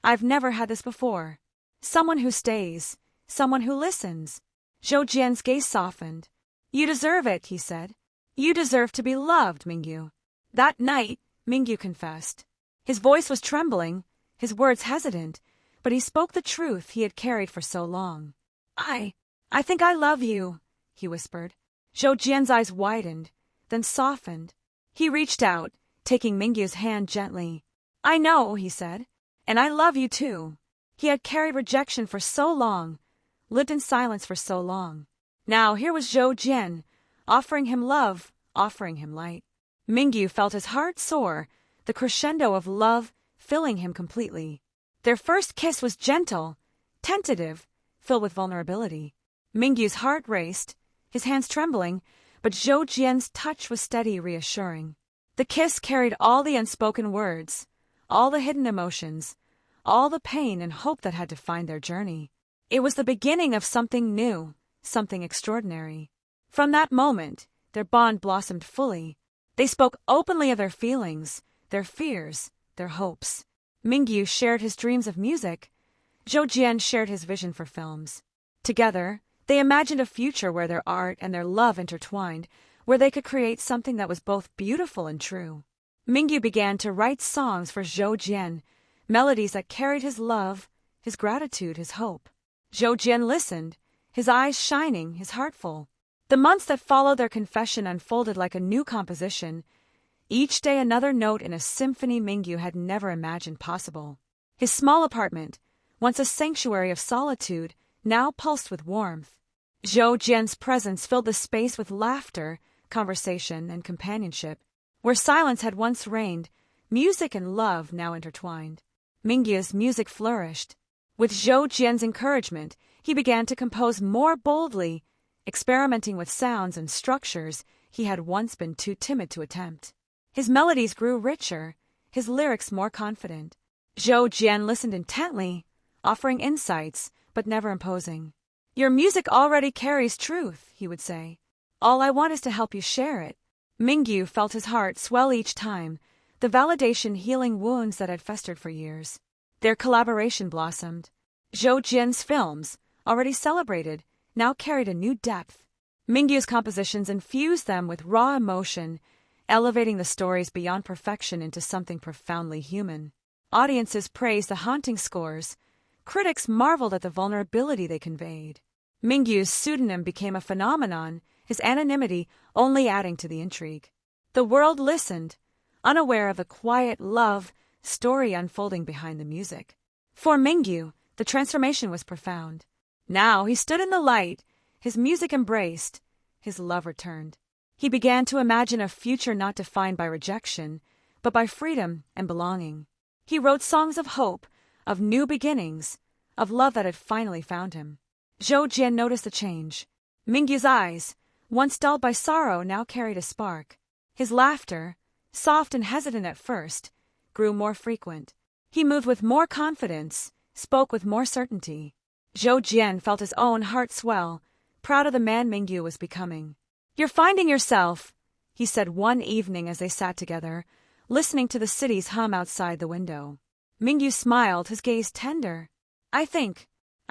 "I've never had this before. Someone who stays, someone who listens." Zhou Jian's gaze softened. "You deserve it," he said. "You deserve to be loved, Mingyu." That night, Mingyu confessed. His voice was trembling, his words hesitant, but he spoke the truth he had carried for so long. I think I love you," he whispered. Zhou Jian's eyes widened, then softened. He reached out, taking Mingyu's hand gently. "I know," he said, "and I love you too." He had carried rejection for so long, lived in silence for so long. Now here was Zhou Jian, offering him love, offering him light. Mingyu felt his heart soar, the crescendo of love filling him completely. Their first kiss was gentle, tentative, filled with vulnerability. Mingyu's heart raced, his hands trembling, but Zhou Jian's touch was steady, reassuring. The kiss carried all the unspoken words, all the hidden emotions, all the pain and hope that had defined their journey. It was the beginning of something new, something extraordinary. From that moment, their bond blossomed fully. They spoke openly of their feelings, their fears, their hopes. Mingyu shared his dreams of music. Zhou Jian shared his vision for films. Together, they imagined a future where their art and their love intertwined, where they could create something that was both beautiful and true. Mingyu began to write songs for Zhou Jian, melodies that carried his love, his gratitude, his hope. Zhou Jian listened, his eyes shining, his heart full. The months that followed their confession unfolded like a new composition, each day another note in a symphony Mingyu had never imagined possible. His small apartment, once a sanctuary of solitude, now pulsed with warmth. Zhou Jian's presence filled the space with laughter, conversation, and companionship. Where silence had once reigned, music and love now intertwined. Mingyu's music flourished. With Zhou Jian's encouragement, he began to compose more boldly, experimenting with sounds and structures he had once been too timid to attempt. His melodies grew richer, his lyrics more confident. Zhou Jian listened intently, offering insights, but never imposing. "Your music already carries truth," he would say. "All I want is to help you share it." Mingyu felt his heart swell each time, the validation healing wounds that had festered for years. Their collaboration blossomed. Zhou Jian's films, already celebrated, now carried a new depth. Mingyu's compositions infused them with raw emotion, elevating the stories beyond perfection into something profoundly human. Audiences praised the haunting scores. Critics marveled at the vulnerability they conveyed. Mingyu's pseudonym became a phenomenon, his anonymity only adding to the intrigue. The world listened, unaware of the quiet love story unfolding behind the music. For Mingyu, the transformation was profound. Now he stood in the light, his music embraced, his love returned. He began to imagine a future not defined by rejection, but by freedom and belonging. He wrote songs of hope, of new beginnings, of love that had finally found him. Zhou Jian noticed the change. Mingyu's eyes, once dulled by sorrow, now carried a spark. His laughter, soft and hesitant at first, grew more frequent. He moved with more confidence, spoke with more certainty. Zhou Jian felt his own heart swell, proud of the man Mingyu was becoming. "You're finding yourself," he said one evening as they sat together, listening to the city's hum outside the window. Mingyu smiled, his gaze tender. I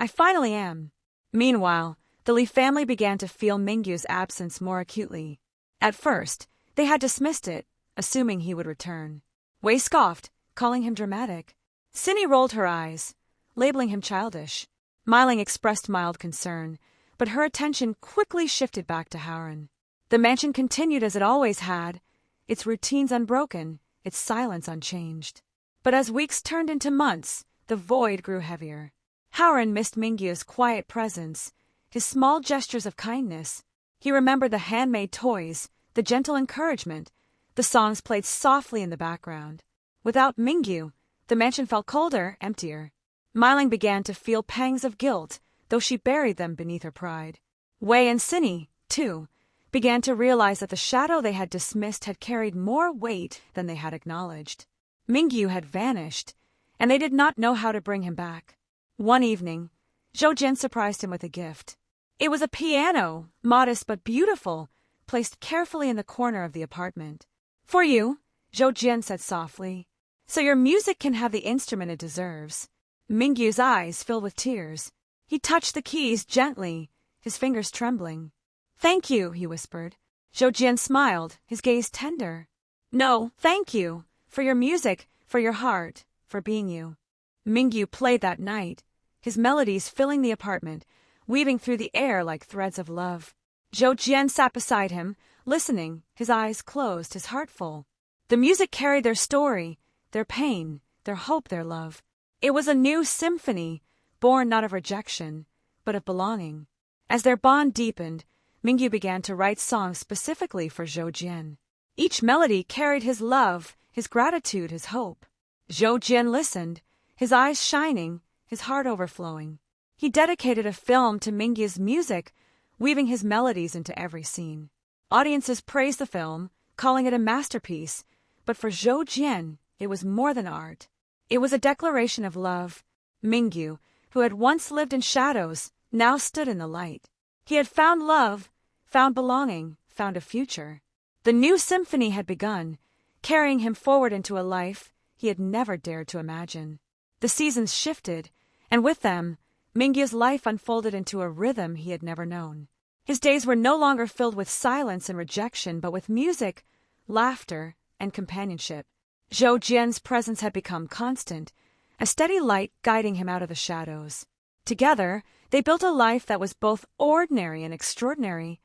finally am." Meanwhile, the Li family began to feel Mingyu's absence more acutely. At first, they had dismissed it, assuming he would return. Wei scoffed, calling him dramatic. Cindy rolled her eyes, labeling him childish. Miling expressed mild concern, but her attention quickly shifted back to Howren. The mansion continued as it always had, its routines unbroken, its silence unchanged. But as weeks turned into months, the void grew heavier. Howren missed Mingyu's quiet presence, his small gestures of kindness. He remembered the handmade toys, the gentle encouragement, the songs played softly in the background. Without Mingyu, the mansion felt colder, emptier. Miling began to feel pangs of guilt, though she buried them beneath her pride. Wei and Cindy, too, began to realize that the shadow they had dismissed had carried more weight than they had acknowledged. Mingyu had vanished, and they did not know how to bring him back. One evening, Zhou Jian surprised him with a gift. It was a piano, modest but beautiful, placed carefully in the corner of the apartment. "For you," Zhou Jian said softly, "so your music can have the instrument it deserves." Mingyu's eyes filled with tears. He touched the keys gently, his fingers trembling. "Thank you," he whispered. Zhou Jian smiled, his gaze tender. "No, thank you. For your music, for your heart, for being you." Mingyu played that night, his melodies filling the apartment, weaving through the air like threads of love. Zhou Jian sat beside him, listening, his eyes closed, his heart full. The music carried their story, their pain, their hope, their love. It was a new symphony, born not of rejection, but of belonging. As their bond deepened, Mingyu began to write songs specifically for Zhou Jian. Each melody carried his love, his gratitude, his hope. Zhou Jian listened, his eyes shining, his heart overflowing. He dedicated a film to Mingyu's music, weaving his melodies into every scene. Audiences praised the film, calling it a masterpiece, but for Zhou Jian, it was more than art. It was a declaration of love. Mingyu, who had once lived in shadows, now stood in the light. He had found love, found belonging, found a future. The new symphony had begun, carrying him forward into a life he had never dared to imagine. The seasons shifted, and with them, Mingyu's life unfolded into a rhythm he had never known. His days were no longer filled with silence and rejection, but with music, laughter, and companionship. Zhou Jian's presence had become constant, a steady light guiding him out of the shadows. Together, they built a life that was both ordinary and extraordinary.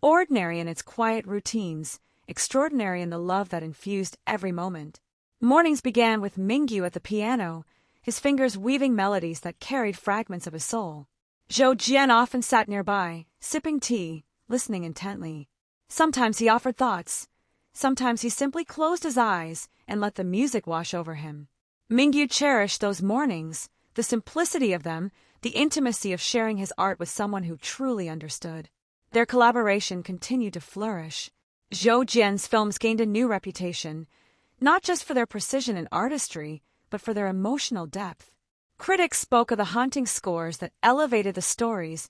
Ordinary in its quiet routines, extraordinary in the love that infused every moment. Mornings began with Mingyu at the piano, his fingers weaving melodies that carried fragments of his soul. Zhou Jian often sat nearby, sipping tea, listening intently. Sometimes he offered thoughts. Sometimes he simply closed his eyes and let the music wash over him. Mingyu cherished those mornings, the simplicity of them, the intimacy of sharing his art with someone who truly understood. Their collaboration continued to flourish. Zhou Jian's films gained a new reputation, not just for their precision and artistry, but for their emotional depth. Critics spoke of the haunting scores that elevated the stories.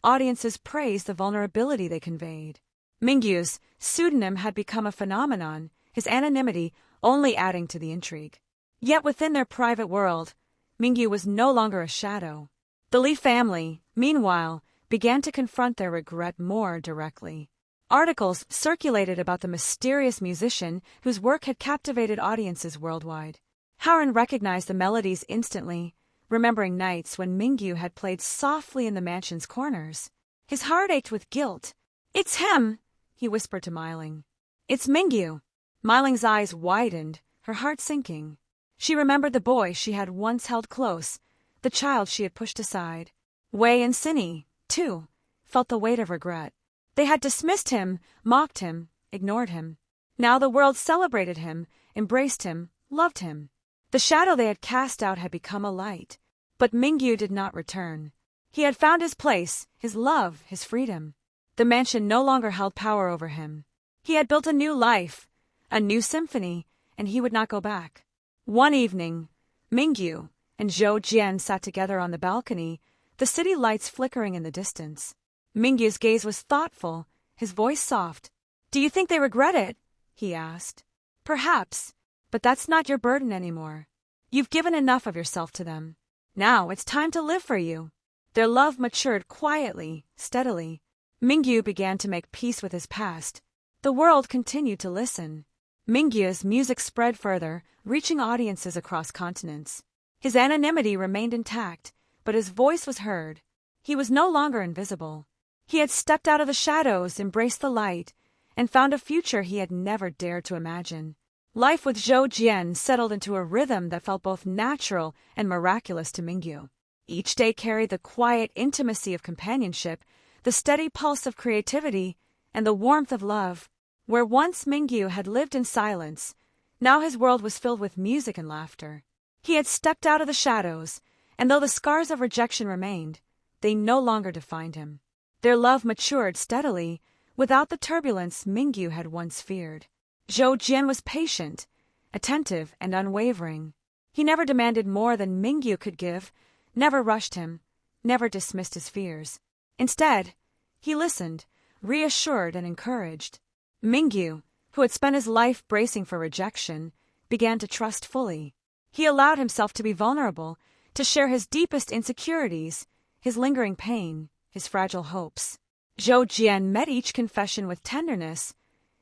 Audiences praised the vulnerability they conveyed. Mingyu's pseudonym had become a phenomenon, his anonymity only adding to the intrigue. Yet within their private world, Mingyu was no longer a shadow. The Li family, meanwhile, began to confront their regret more directly. Articles circulated about the mysterious musician whose work had captivated audiences worldwide. Haren recognized the melodies instantly, remembering nights when Mingyu had played softly in the mansion's corners. His heart ached with guilt. "It's him," he whispered to Meiling. "It's Mingyu." Meiling's eyes widened, her heart sinking. She remembered the boy she had once held close, the child she had pushed aside. Wei and Sinny, too, felt the weight of regret. They had dismissed him, mocked him, ignored him. Now the world celebrated him, embraced him, loved him. The shadow they had cast out had become a light. But Mingyu did not return. He had found his place, his love, his freedom. The mansion no longer held power over him. He had built a new life, a new symphony, and he would not go back. One evening, Mingyu and Zhou Jian sat together on the balcony, the city lights flickering in the distance. Mingyu's gaze was thoughtful, his voice soft. "Do you think they regret it?" he asked. "Perhaps, but that's not your burden anymore. You've given enough of yourself to them. Now it's time to live for you." Their love matured quietly, steadily. Mingyu began to make peace with his past. The world continued to listen. Mingyu's music spread further, reaching audiences across continents. His anonymity remained intact, but his voice was heard. He was no longer invisible. He had stepped out of the shadows, embraced the light, and found a future he had never dared to imagine. Life with Zhou Jian settled into a rhythm that felt both natural and miraculous to Mingyu. Each day carried the quiet intimacy of companionship, the steady pulse of creativity, and the warmth of love. Where once Mingyu had lived in silence, now his world was filled with music and laughter. He had stepped out of the shadows, and though the scars of rejection remained, they no longer defined him. Their love matured steadily, without the turbulence Mingyu had once feared. Zhou Jian was patient, attentive, and unwavering. He never demanded more than Mingyu could give, never rushed him, never dismissed his fears. Instead, he listened, reassured and encouraged. Mingyu, who had spent his life bracing for rejection, began to trust fully. He allowed himself to be vulnerable, to share his deepest insecurities, his lingering pain, his fragile hopes. Zhou Jian met each confession with tenderness,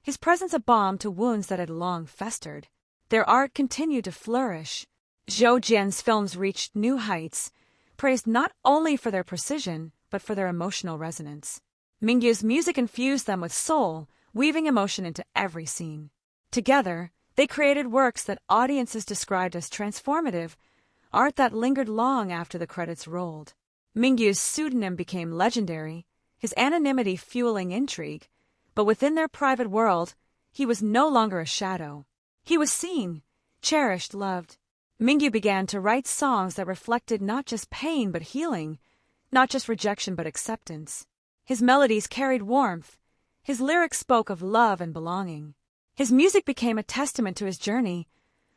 his presence a balm to wounds that had long festered. Their art continued to flourish. Zhou Jian's films reached new heights, praised not only for their precision, but for their emotional resonance. Mingyu's music infused them with soul, weaving emotion into every scene. Together, they created works that audiences described as transformative, art that lingered long after the credits rolled. Mingyu's pseudonym became legendary, his anonymity fueling intrigue, but within their private world, he was no longer a shadow. He was seen, cherished, loved. Mingyu began to write songs that reflected not just pain but healing, not just rejection but acceptance. His melodies carried warmth. His lyrics spoke of love and belonging. His music became a testament to his journey,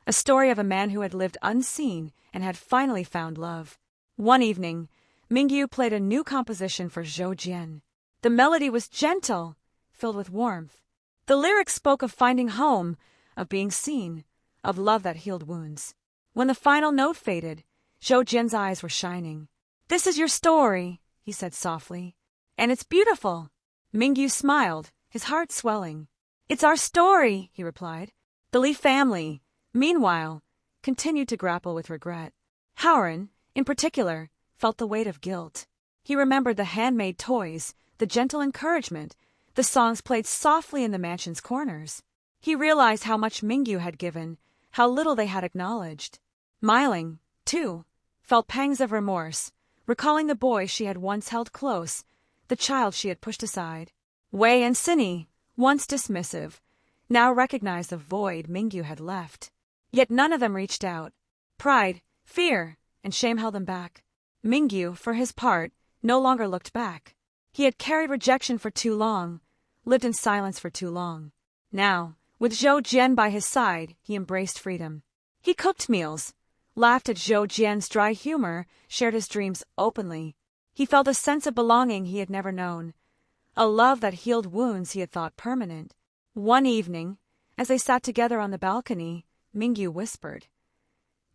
a story of a man who had lived unseen and had finally found love. One evening, Mingyu played a new composition for Zhou Jian. The melody was gentle, filled with warmth. The lyrics spoke of finding home, of being seen, of love that healed wounds. When the final note faded, Zhou Jian's eyes were shining. "This is your story," he said softly, "and it's beautiful." Mingyu smiled, his heart swelling. "It's our story," he replied. The Li family, meanwhile, continued to grapple with regret. Howren, in particular, felt the weight of guilt. He remembered the handmade toys, the gentle encouragement, the songs played softly in the mansion's corners. He realized how much Mingyu had given, how little they had acknowledged. Meiling, too, felt pangs of remorse, recalling the boy she had once held close, the child she had pushed aside. Wei and Sinny, once dismissive, now recognized the void Mingyu had left. Yet none of them reached out. Pride, fear, and shame held them back. Mingyu, for his part, no longer looked back. He had carried rejection for too long, lived in silence for too long. Now, with Zhou Jian by his side, he embraced freedom. He cooked meals, laughed at Zhou Jian's dry humor, shared his dreams openly. He felt a sense of belonging he had never known, a love that healed wounds he had thought permanent. One evening, as they sat together on the balcony, Mingyu whispered,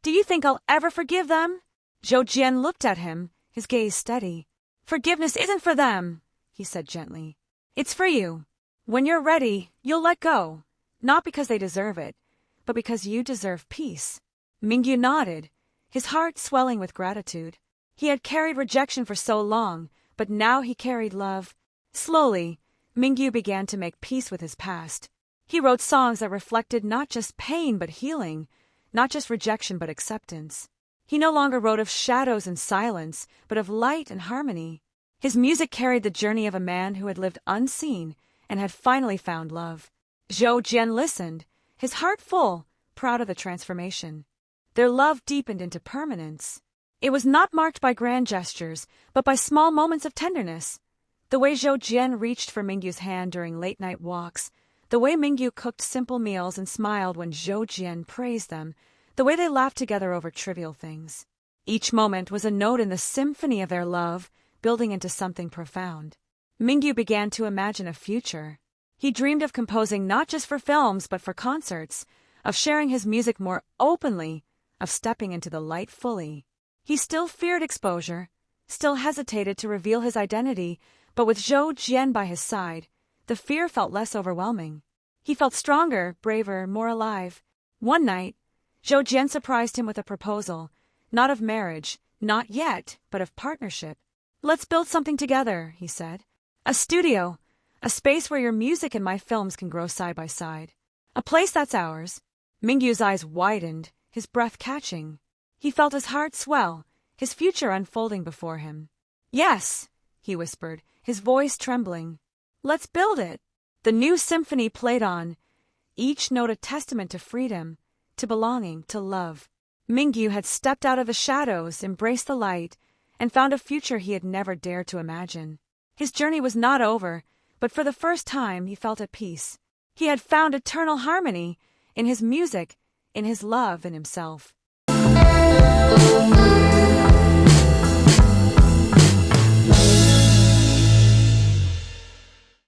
"Do you think I'll ever forgive them?" Zhou Jian looked at him, his gaze steady. "Forgiveness isn't for them," he said gently. "It's for you. When you're ready, you'll let go, not because they deserve it, but because you deserve peace." Mingyu nodded, his heart swelling with gratitude. He had carried rejection for so long, but now he carried love. Slowly, Mingyu began to make peace with his past. He wrote songs that reflected not just pain but healing, not just rejection but acceptance. He no longer wrote of shadows and silence, but of light and harmony. His music carried the journey of a man who had lived unseen and had finally found love. Zhou Jian listened, his heart full, proud of the transformation. Their love deepened into permanence. It was not marked by grand gestures, but by small moments of tenderness. The way Zhou Jian reached for Mingyu's hand during late-night walks, the way Mingyu cooked simple meals and smiled when Zhou Jian praised them, the way they laughed together over trivial things. Each moment was a note in the symphony of their love, building into something profound. Mingyu began to imagine a future. He dreamed of composing not just for films but for concerts, of sharing his music more openly, of stepping into the light fully. He still feared exposure, still hesitated to reveal his identity, but with Zhou Jian by his side, the fear felt less overwhelming. He felt stronger, braver, more alive. One night, Zhou Jian surprised him with a proposal, not of marriage, not yet, but of partnership. "Let's build something together," he said. "A studio, a space where your music and my films can grow side by side. A place that's ours." Mingyu's eyes widened, his breath catching. He felt his heart swell, his future unfolding before him. "Yes," he whispered, his voice trembling. "Let's build it." The new symphony played on, each note a testament to freedom, to belonging, to love. Mingyu had stepped out of the shadows, embraced the light, and found a future he had never dared to imagine. His journey was not over, but for the first time he felt at peace. He had found eternal harmony in his music, in his love, in himself.